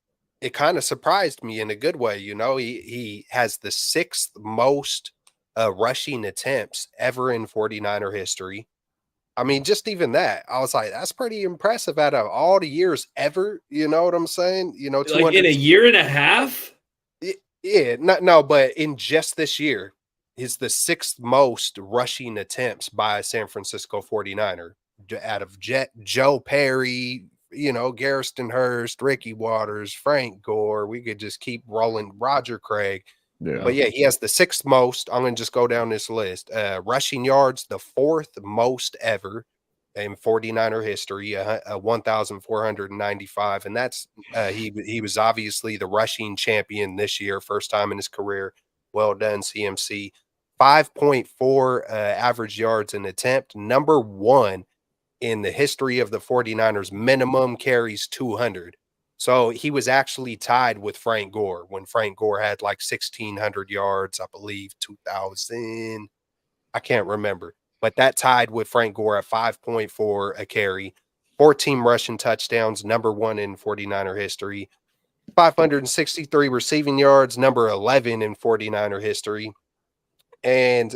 it kind of surprised me in a good way. He has the 6th most rushing attempts ever in 49er history. I mean, just even that, I was like, that's pretty impressive out of all the years ever. You know what I'm saying? Like in a year and a half? Yeah, no, but in just this year, is the 6th most rushing attempts by a San Francisco 49er out of Joe Perry, Garrison Hurst, Ricky Waters, Frank Gore. We could just keep rolling. Roger Craig. Yeah. But yeah, he has the 6th most. I'm going to just go down this list. Rushing yards, the 4th most ever in 49er history, 1,495. And that's he was obviously the rushing champion this year, first time in his career. Well done, CMC. 5.4 average yards an attempt. Number 1 in the history of the 49ers, minimum carries 200. So he was actually tied with Frank Gore when Frank Gore had like 1,600 yards, I believe, 2000. I can't remember. But that tied with Frank Gore at 5.4 a carry. 14 rushing touchdowns, number 1 in 49er history. 563 receiving yards, number 11 in 49er history. And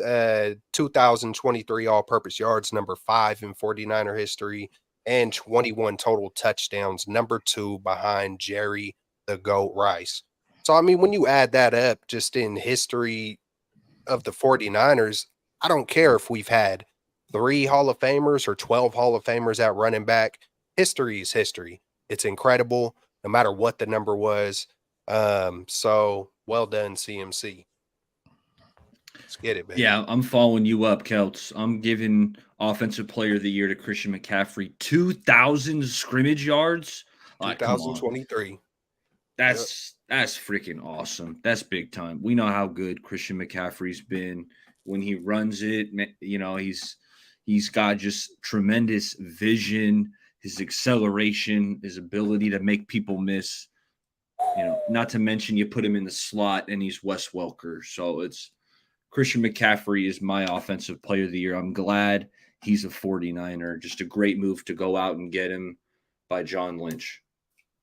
2023 all-purpose yards, number 5 in 49er history. And 21 total touchdowns, number 2 behind Jerry the GOAT Rice. So, I mean, when you add that up just in history of the 49ers, I don't care if we've had 3 Hall of Famers or 12 Hall of Famers at running back. History is history. It's incredible, no matter what the number was. So, well done, CMC. Let's get it, baby. Yeah, I'm following you up, Celts. I'm giving Offensive Player of the Year to Christian McCaffrey. 2,000 scrimmage yards. 2023. That's freaking awesome. That's big time. We know how good Christian McCaffrey's been when he runs it. He's got just tremendous vision, his acceleration, his ability to make people miss. Not to mention you put him in the slot and he's Wes Welker. So it's Christian McCaffrey is my Offensive Player of the Year. I'm glad he's a 49er. Just a great move to go out and get him by John Lynch.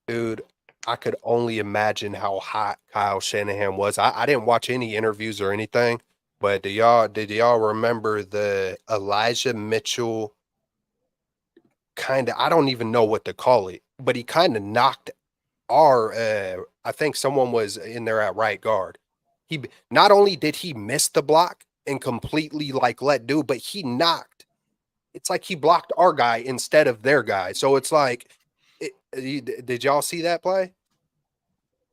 Dude, I could only imagine how hot Kyle Shanahan was. I didn't watch any interviews or anything, but did y'all remember the Elijah Mitchell I don't even know what to call it, but he kind of knocked I think someone was in there at right guard. He not only did he miss the block and completely let do, but he knocked. It's like he blocked our guy instead of their guy. So it's like, did y'all see that play?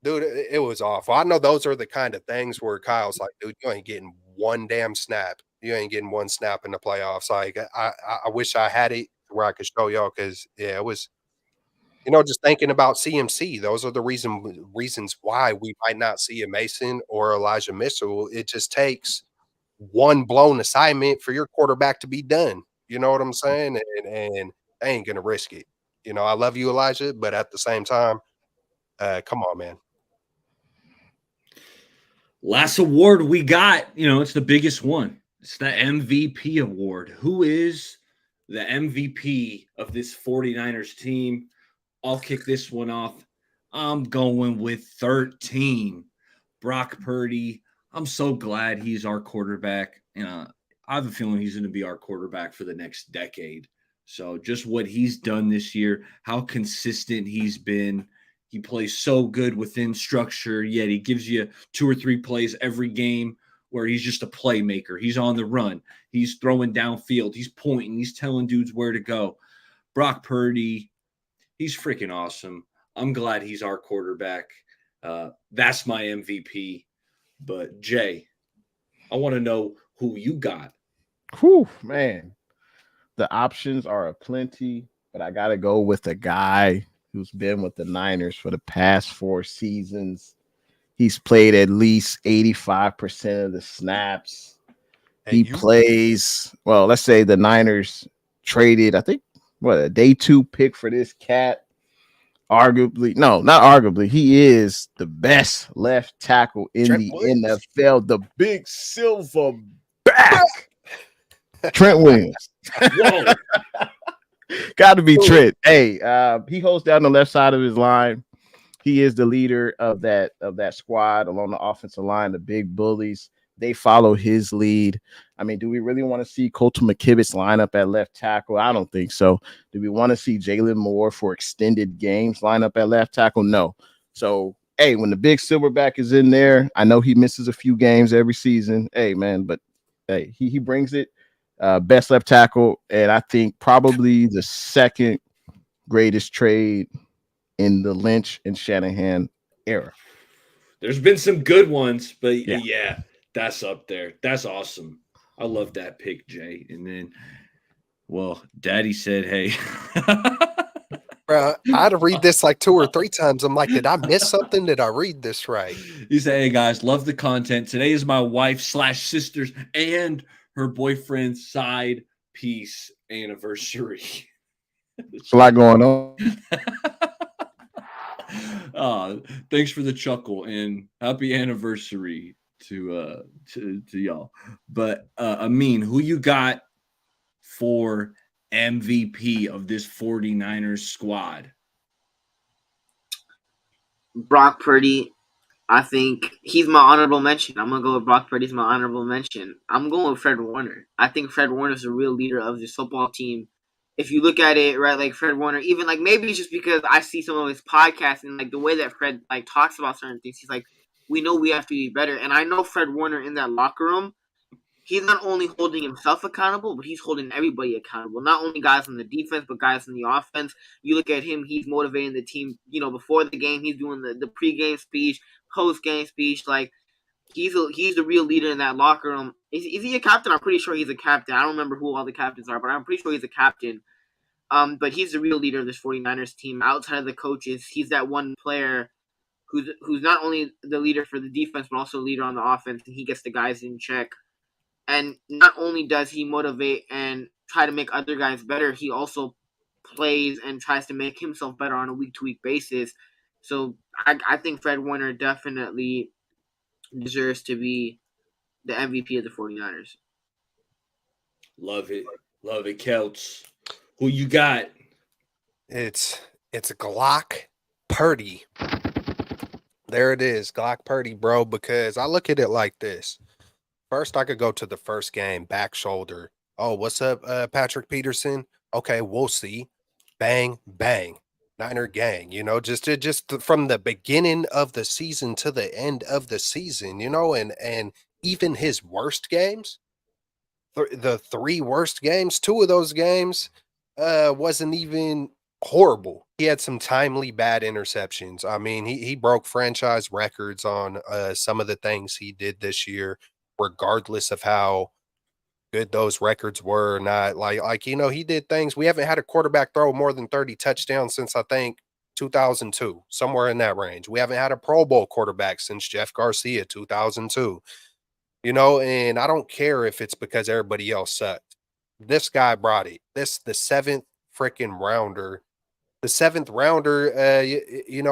Dude, it was awful. I know those are the kind of things where Kyle's like, dude, you ain't getting one damn snap. You ain't getting one snap in the playoffs. Like, I wish I had it where I could show y'all because, yeah, it was, just thinking about CMC, those are the reasons why we might not see a Mason or Elijah Mitchell. It just takes one blown assignment for your quarterback to be done. You know what I'm saying? And I ain't going to risk it. I love you, Elijah, but at the same time, come on, man. Last award we got, it's the biggest one. It's the MVP award. Who is the MVP of this 49ers team? I'll kick this one off. I'm going with 13. Brock Purdy. I'm so glad he's our quarterback. And I have a feeling he's going to be our quarterback for the next decade. So just what he's done this year, how consistent he's been. He plays so good within structure, yet he gives you 2 or 3 plays every game where he's just a playmaker. He's on the run. He's throwing downfield. He's pointing. He's telling dudes where to go. Brock Purdy, he's freaking awesome. I'm glad he's our quarterback. That's my MVP. But Jay, I want to know who you got. Whew, man. The options are aplenty, but I got to go with a guy who's been with the Niners for the past 4 seasons. He's played at least 85% of the snaps. He plays, well, let's say the Niners traded, I think, a day 2 pick for this cat. Arguably, no, not arguably. He is the best left tackle in Trent the Williams. NFL. The big silver back. Trent Williams. Whoa. Got to be Trent. Hey, he holds down the left side of his line. He is the leader of that squad along the offensive line, the big bullies. They follow his lead. I mean, do we really want to see Colton McKivitz line up at left tackle? I don't think so. Do we want to see Jalen Moore for extended games line up at left tackle? No. So, hey, when the big silverback is in there, I know he misses a few games every season. Hey, man, but hey, he brings it. Best left tackle, and I think probably the second greatest trade in the Lynch and Shanahan era. There's been some good ones, but yeah, that's up there. That's awesome. I love that pick, Jay. And then, well, Daddy said, hey. Bro, I had to read this like 2 or 3 times. I'm like, did I miss something? Did I read this right? He said, hey, guys, love the content. Today is my wife/sister's and her boyfriend's side piece anniversary. There's a lot going on. Thanks for the chuckle and happy anniversary to y'all. But Amin, who you got for MVP of this 49ers squad? Brock Purdy. I think he's my honorable mention. I'm going to go with Brock Purdy's my honorable mention. I'm going with Fred Warner. I think Fred Warner is the real leader of this football team. If you look at it, right, like Fred Warner, even like maybe it's just because I see some of his podcasts and like the way that Fred like talks about certain things, he's like, we know we have to be better. And I know Fred Warner in that locker room, he's not only holding himself accountable, but he's holding everybody accountable. Not only guys on the defense, but guys on the offense. You look at him, he's motivating the team, before the game, he's doing the pregame speech, post-game speech. Like, he's the real leader in that locker room. Is he a captain? I'm pretty sure he's a captain. I don't remember who all the captains are, but I'm pretty sure he's a captain. But he's the real leader of this 49ers team. Outside of the coaches, he's that one player who's not only the leader for the defense, but also the leader on the offense, and he gets the guys in check. And not only does he motivate and try to make other guys better, he also plays and tries to make himself better on a week-to-week basis. So I think Fred Warner definitely deserves to be the MVP of the 49ers. Love it. Love it, Kelts. Who you got? It's Glock Purdy. There it is, Glock Purdy, bro, because I look at it like this. First, I could go to the first game, back shoulder. Oh, what's up, Patrick Peterson? Okay, we'll see. Bang, bang. Niner gang, just from the beginning of the season to the end of the season, and even his worst games, the 3 worst games, 2 of those games wasn't even horrible. He had some timely bad interceptions. I mean, he broke franchise records on some of the things he did this year, regardless of how good those records were or not. He did things. We haven't had a quarterback throw more than 30 touchdowns since I think 2002, somewhere in that range. We haven't had a Pro Bowl quarterback since Jeff Garcia, 2002. And I don't care if it's because everybody else sucked. This guy brought it. The 7th freaking rounder. The 7th rounder,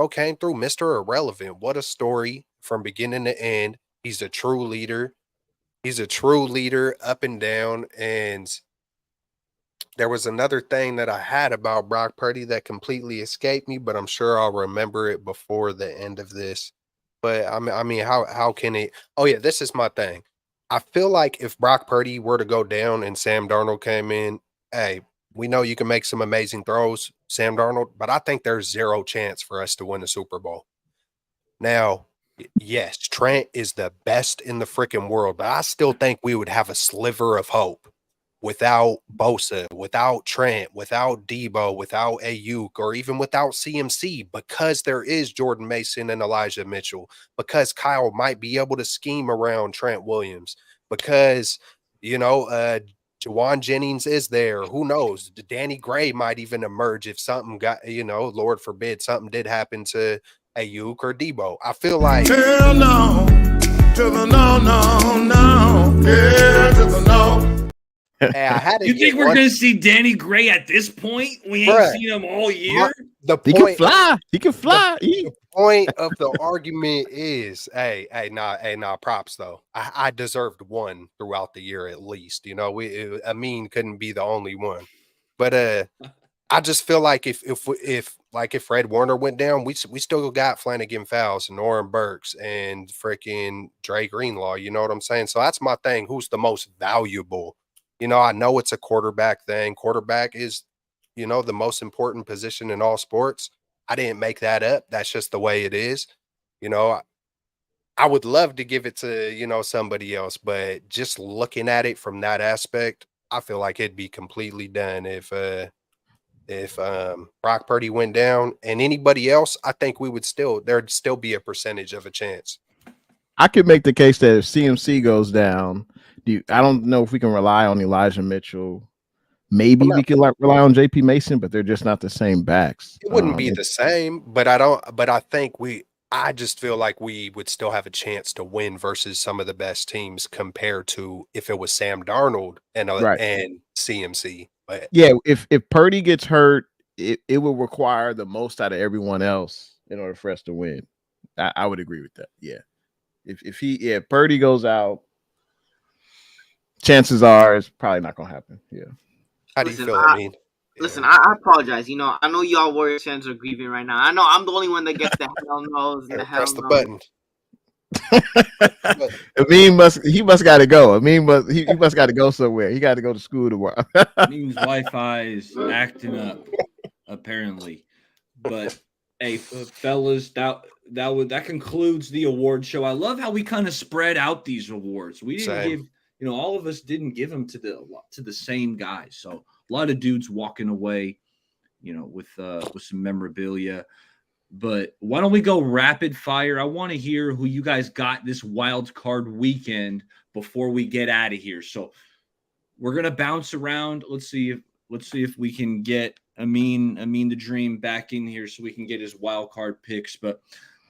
came through Mr. Irrelevant. What a story from beginning to end. He's a true leader. He's a true leader up and down. And there was another thing that I had about Brock Purdy that completely escaped me, but I'm sure I'll remember it before the end of this. But I mean, how can it? Oh yeah, this is my thing. I feel like if Brock Purdy were to go down and Sam Darnold came in, hey, we know you can make some amazing throws, Sam Darnold, but I think there's zero chance for us to win the Super Bowl. Now, yes, Trent is the best in the freaking world, but I still think we would have a sliver of hope without Bosa, without Trent, without Debo, without Ayuk, or even without CMC, because there is Jordan Mason and Elijah Mitchell, because Kyle might be able to scheme around Trent Williams, because, Jawan Jennings is there. Who knows? Danny Gray might even emerge if something got, Lord forbid, something did happen to Ayuk or Debo. I feel like Hell no, to the no, no, no. Yeah, to the no. hey, I had to You get think we're one- going to see Danny Gray at this point? We ain't Bruh. seen him all year. the He can point. fly. He can fly. The point of the argument is, nah, props though. I deserved one throughout the year at least. Amin couldn't be the only one, but I just feel like if Fred Warner went down, we still got Flanagan Fowles and Oren Burks and freaking Dre Greenlaw. You know what I'm saying? So that's my thing. Who's the most valuable? I know it's a quarterback thing. Quarterback is, the most important position in all sports. I didn't make that up. That's just the way it is. I would love to give it to, somebody else, but just looking at it from that aspect, I feel like it'd be completely done if Brock Purdy went down and anybody else. I think there'd still be a percentage of a chance. I could make the case that if CMC goes down, I don't know if we can rely on Elijah Mitchell. Maybe we could rely on JP Mason, but they're just not the same backs. It wouldn't be the same, but I just feel like we would still have a chance to win versus some of the best teams compared to if it was Sam Darnold and CMC. But yeah, if Purdy gets hurt, it will require the most out of everyone else in order for us to win. I would agree with that. Yeah. If Purdy goes out, chances are it's probably not gonna happen. Yeah. How do you feel? I mean, listen, I apologize. I know y'all Warriors fans are grieving right now. I know I'm the only one that gets the hell no's and the hell press the no's. button. Amin must got to go. He must got to go somewhere. He got to go to school tomorrow. Means Wi-Fi is acting up, apparently. But hey, fellas, that concludes the award show. I love how we kind of spread out these awards. We didn't give, all of us didn't give them to the same guys. So a lot of dudes walking away, with some memorabilia. But why don't we go rapid fire? I want to hear who you guys got this wild card weekend before we get out of here. So we're gonna bounce around. Let's see if we can get Amin the Dream back in here so we can get his wild card picks. But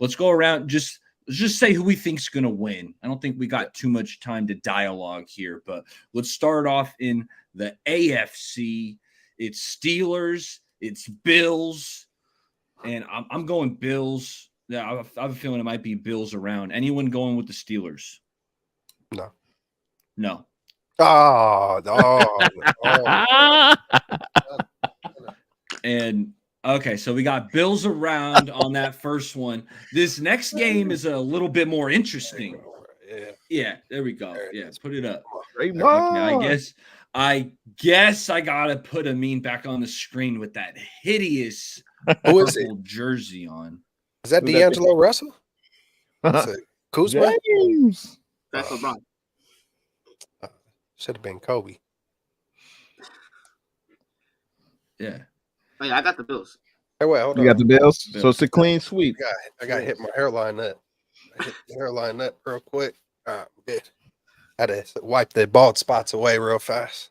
let's go around. Let's just say who we think's gonna win. I don't think we got too much time to dialogue here, but let's start off in the AFC. It's Steelers. It's Bills. And I'm going Bills. Yeah, I have a feeling it might be Bills around. Anyone going with the Steelers? No. Oh. And okay, so we got Bills around on that first one. This next game is a little bit more interesting. Yeah, there we go. Yeah, put it up. Okay, I guess I gotta put Amin back on the screen with that hideous purple jersey on. Is that D'Angelo Russell? Is it Kuzma? That's LeBron. Should have been Kobe. Yeah. Oh yeah, I got the Bills. Hey, wait, hold on. You got the Bills? So it's a clean sweep. I got to hit my hairline up. I hit the hairline up real quick. All right, good. I had to wipe the bald spots away real fast.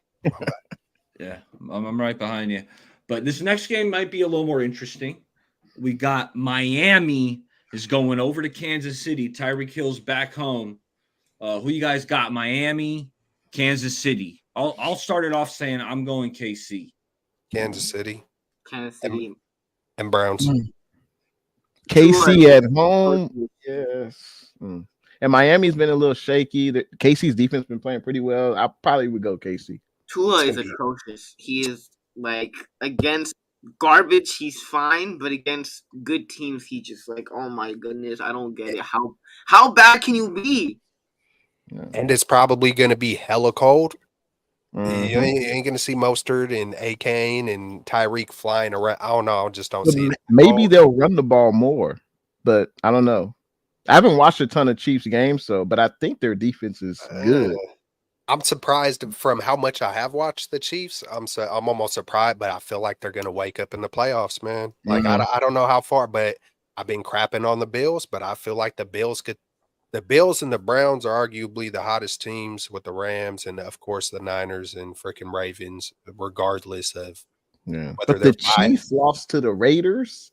Yeah, I'm right behind you. But this next game might be a little more interesting. We got Miami is going over to Kansas City. Tyreek Hill's back home. Who you guys got? Miami, Kansas City. I'll start it off saying I'm going KC. Kansas City. And Browns. KC at home. Yes. And Miami's been a little shaky. KC's defense been playing pretty well. I probably would go KC. Tua is atrocious. He is like against garbage, he's fine, but against good teams, he just like, oh my goodness, I don't get it. How bad can you be? And it's probably going to be hella cold. Mhm. You ain't going to see Mostert and A-Kane and Tyreek flying around. I don't know. I just don't see it. Maybe they'll run the ball more, but I don't know. I haven't watched a ton of Chiefs games, but I think their defense is good. I'm surprised from how much I have watched the Chiefs. I'm almost surprised, but I feel like they're going to wake up in the playoffs, man. Like I don't know how far, but I've been crapping on the Bills, but I feel like the Bills and the Browns are arguably the hottest teams with the Rams and of course the Niners and freaking Ravens, regardless of whether But they're the Chiefs lost to the Raiders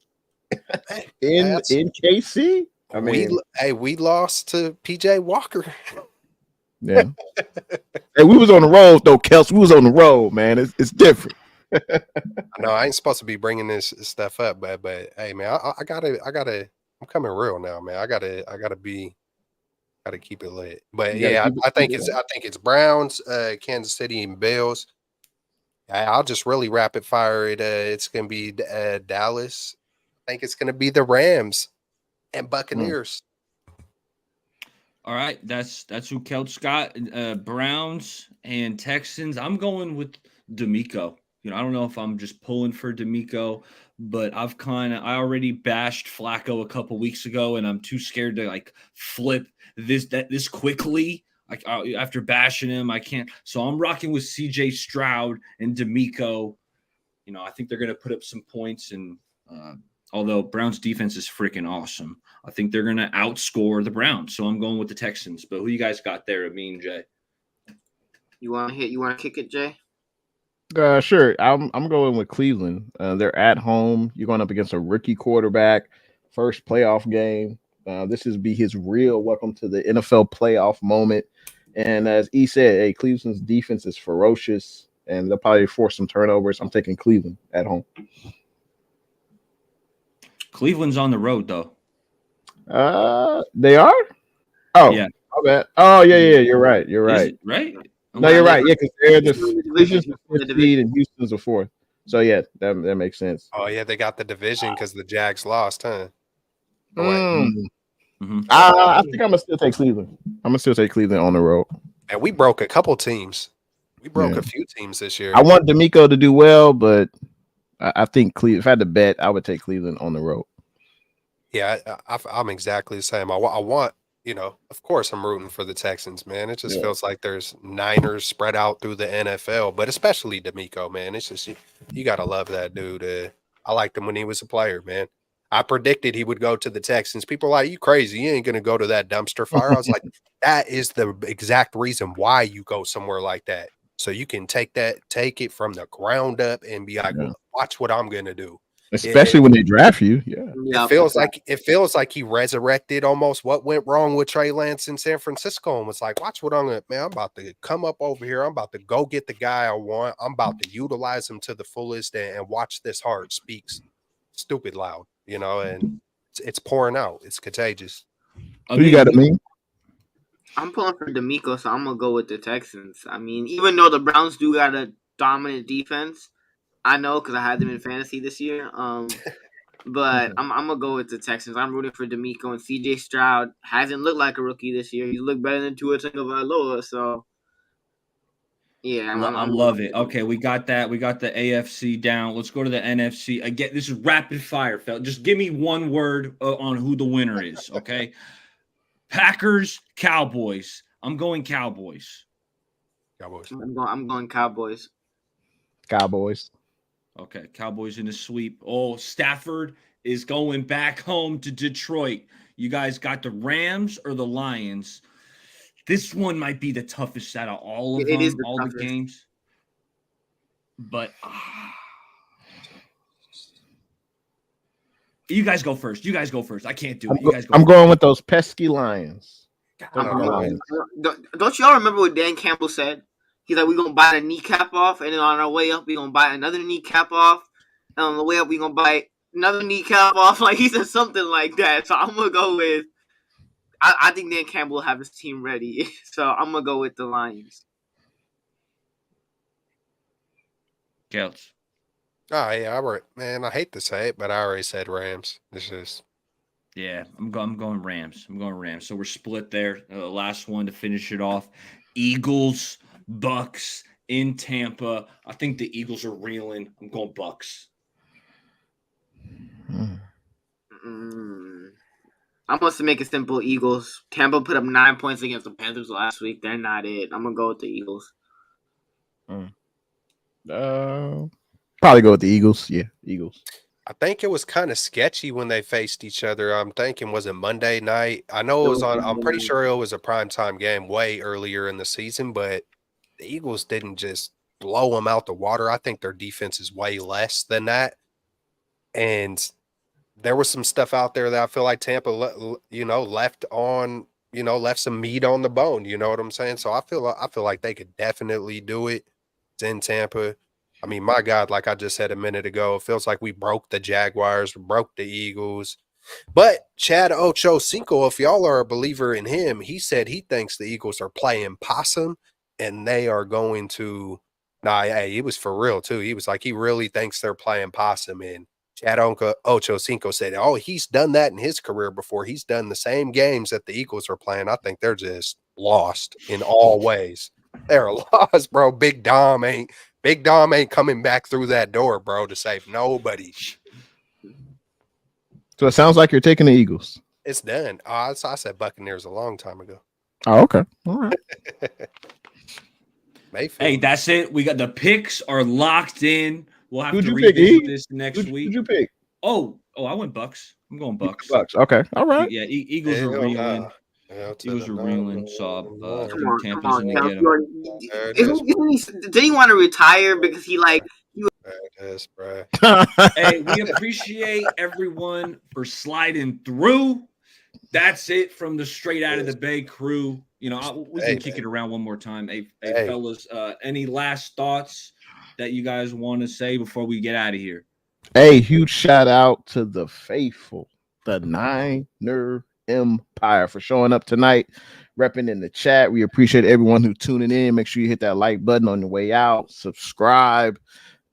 in KC. I mean, we lost to PJ Walker. Yeah. Hey, we was on the road though, Kels. We was on the road, man. It's different. No, I ain't supposed to be bringing this stuff up, but hey, man, I gotta. I'm coming real now, man. I gotta keep it lit. But yeah, I think it's Browns, Kansas City, and Bills. I'll just really rapid fire it. It's gonna be Dallas. I think it's gonna be the Rams and Buccaneers. All right, that's who Kelch got. Browns and Texans. I'm going with D'Amico. I don't know if I'm just pulling for D'Amico, but I already bashed Flacco a couple weeks ago, and I'm too scared to like flip this quickly. Like after bashing him, I can't. So I'm rocking with CJ Stroud and D'Amico. I think they're going to put up some points, and although Browns defense is freaking awesome, I think they're going to outscore the Browns. So I'm going with the Texans. But who you guys got there, Amin, Jay? You want to kick it, Jay? Sure. I'm going with Cleveland. They're at home. You're going up against a rookie quarterback, first playoff game. This is be his real welcome to the NFL playoff moment. And as E said, hey, Cleveland's defense is ferocious, and they'll probably force some turnovers. I'm taking Cleveland at home. Cleveland's on the road, though. They are? Oh, yeah. My bad. Oh, yeah. You're right. Right? No, you're right. Yeah, because they're the fifth seed and Houston's the fourth. So yeah, that makes sense. Oh yeah, they got the division because the Jags lost, huh? I think I'm gonna still take Cleveland. I'm gonna still take Cleveland on the road. And we broke a couple teams. We broke a few teams this year. I want D'Amico to do well, but I think Cleveland. If I had to bet, I would take Cleveland on the road. Yeah, I'm exactly the same. I want. Of course, I'm rooting for the Texans, man. It just feels like there's Niners spread out through the NFL, but especially D'Amico, man. It's just you gotta love that dude. I liked him when he was a player, man. I predicted he would go to the Texans. People are like, you crazy? You ain't gonna go to that dumpster fire. I was like, that is the exact reason why you go somewhere like that, so you can take it from the ground up and be like, watch what I'm gonna do. Especially when they draft you, It feels like he resurrected almost what went wrong with Trey Lance in San Francisco and was like, watch what I'm about to come up over here. I'm about to go get the guy I want. I'm about to utilize him to the fullest and watch this heart speaks stupid loud, and it's pouring out. It's contagious. Who you got, Amin? I'm pulling for D'Amico, so I'm gonna go with the Texans. I mean, even though the Browns do got a dominant defense, I know because I had them in fantasy this year. But I'm gonna go with the Texans. I'm rooting for D'Amico, and CJ Stroud hasn't looked like a rookie this year. He's looked better than Tua Tagovailoa. So yeah, I love it. Okay, we got that. We got the AFC down. Let's go to the NFC again. This is rapid fire, fella. Just give me one word on who the winner is. Okay, Packers, Cowboys. I'm going Cowboys. I'm going Cowboys. Cowboys. Okay, Cowboys in a sweep. Oh, Stafford is going back home to Detroit. You guys got the Rams or the Lions? This one might be the toughest out of all of them, the games. But you guys go first. I can't do it. You guys go. I'm going with those pesky Lions. Don't y'all remember what Dan Campbell said? He's like, we're going to bite a kneecap off, and then on our way up, we're going to bite another kneecap off, and on the way up, we're going to bite another kneecap off. Like, he said something like that. So I'm going to go with, I think Dan Campbell will have his team ready. So I'm going to go with the Lions. Celts. Oh yeah, man. I hate to say it, but I already said Rams. This is Yeah, I'm going Rams. I'm going Rams. So we're split there. Last one to finish it off. Eagles, Bucks in Tampa. I think the Eagles are reeling. I'm going Bucks. I'm going to make it simple. Eagles. Tampa put up 9 points against the Panthers last week. They're not it. I'm going to go with the Eagles. Probably go with the Eagles. Yeah, Eagles. I think it was kind of sketchy when they faced each other. I'm thinking, was it Monday night? I know it was on. I'm pretty sure it was a primetime game way earlier in the season, but the Eagles didn't just blow them out the water. I think their defense is way less than that. And there was some stuff out there that I feel like Tampa, left some meat on the bone. You know what I'm saying? So I feel like they could definitely do it. It's in Tampa. I mean, my God, like I just said a minute ago, it feels like we broke the Jaguars, we broke the Eagles. But Chad Ochocinco, if y'all are a believer in him, he said he thinks the Eagles are playing possum and they are going to. Nah, hey, he was for real too. He was like, he really thinks they're playing possum. And Chad Ochocinco said, oh, he's done that in his career before. He's done the same games that the Eagles are playing. I think they're just lost in all ways. They're lost, bro. Big Dom ain't coming back through that door, bro, to save nobody. So it sounds like you're taking the Eagles. It's done. I said Buccaneers a long time ago. Oh, okay. All right. Mayfield. Hey, that's it. We got the picks are locked in. We'll have Who'd to you pick, revisit E? this next week. Who'd you pick? Oh, I went Bucks. I'm going Bucks. Bucks. Okay. All right. Yeah, Eagles are reeling. Eagles are reeling. So Come Tampa's on, gonna get them. Did he want to retire because he like? There it is, bro. Hey, we appreciate everyone for sliding through. That's it from the Straight Out of the Bay crew. You know, we can kick it around one more time. Hey, fellas, any last thoughts that you guys want to say before we get out of here? Hey, huge shout out to the faithful, the Niner Empire, for showing up tonight, repping in the chat. We appreciate everyone who tuning in. Make sure you hit that like button on the way out. Subscribe.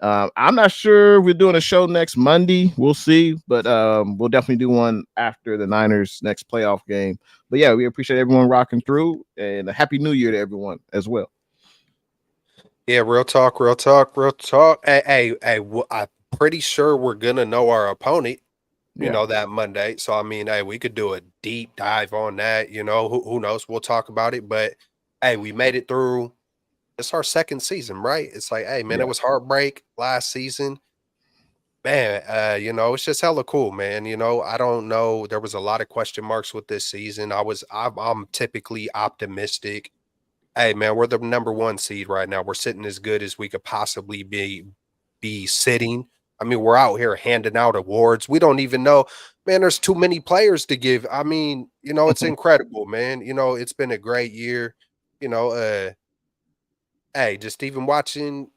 I'm not sure we're doing a show next Monday. We'll see, but we'll definitely do one after the Niners' next playoff game. But yeah, we appreciate everyone rocking through, and a happy New Year to everyone as well. Yeah, real talk. Hey, I'm pretty sure we're gonna know our opponent. You know, that Monday. So I mean, hey, we could do a deep dive on that. You know, who knows? We'll talk about it. But hey, we made it through. It's our second season, right? It's like, hey, man, it was heartbreak last season. Man, it's just hella cool, man. You know, I don't know. There was a lot of question marks with this season. I'm typically optimistic. Hey, man, we're the number 1 seed right now. We're sitting as good as we could possibly be sitting. I mean, we're out here handing out awards. We don't even know, man, there's too many players to give. I mean, it's incredible, man. It's been a great year. Hey, just even watching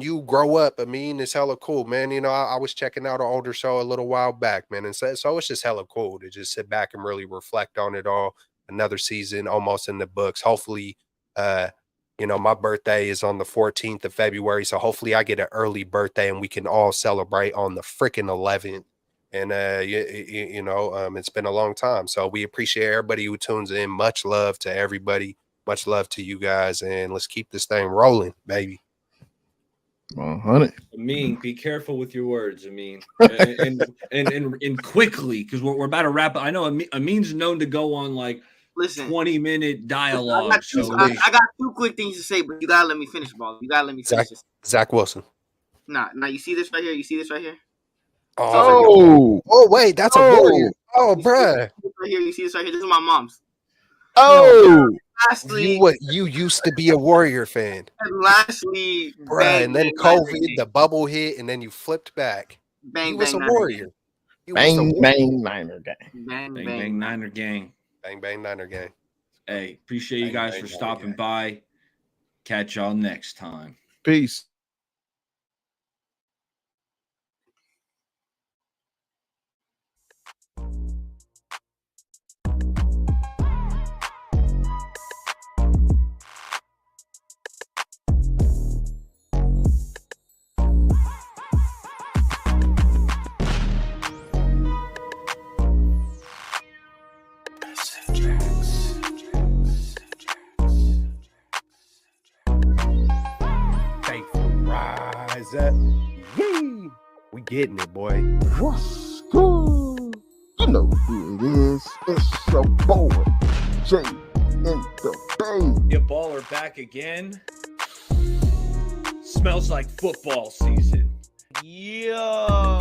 you grow up, I mean, it's hella cool, man. I was checking out an older show a little while back, man. And so it's just hella cool to just sit back and really reflect on it all. Another season almost in the books. Hopefully, my birthday is on the 14th of February. So hopefully I get an early birthday and we can all celebrate on the freaking 11th. And, it's been a long time. So we appreciate everybody who tunes in. Much love to everybody. Much love to you guys. And let's keep this thing rolling, baby. 100. Amin, be careful with your words, Amin, and quickly, because we're about to wrap up. I know Amin's known to go on like 20-minute dialogue. I got 2 quick things to say, but you gotta let me finish, ball. You gotta let me finish this. Zach Wilson. Nah, you see this right here? You see this right here? Oh, wait, that's a warrior. Oh, bruh. Right here, you see this right here? This is my mom's. Oh, lastly, you used to be a Warrior fan. And lastly, bruh, and then COVID, the bubble hit, and then you flipped back. He was a Warrior. Bang, Niner gang. Bang, Niner gang. Bang, Niner gang. Hey, appreciate you guys for stopping by. Catch y'all next time. Peace. getting it, boy. What's good? You know who it is. It's your boy, Jay in the Bay. Your baller back again. Smells like football season. Yo.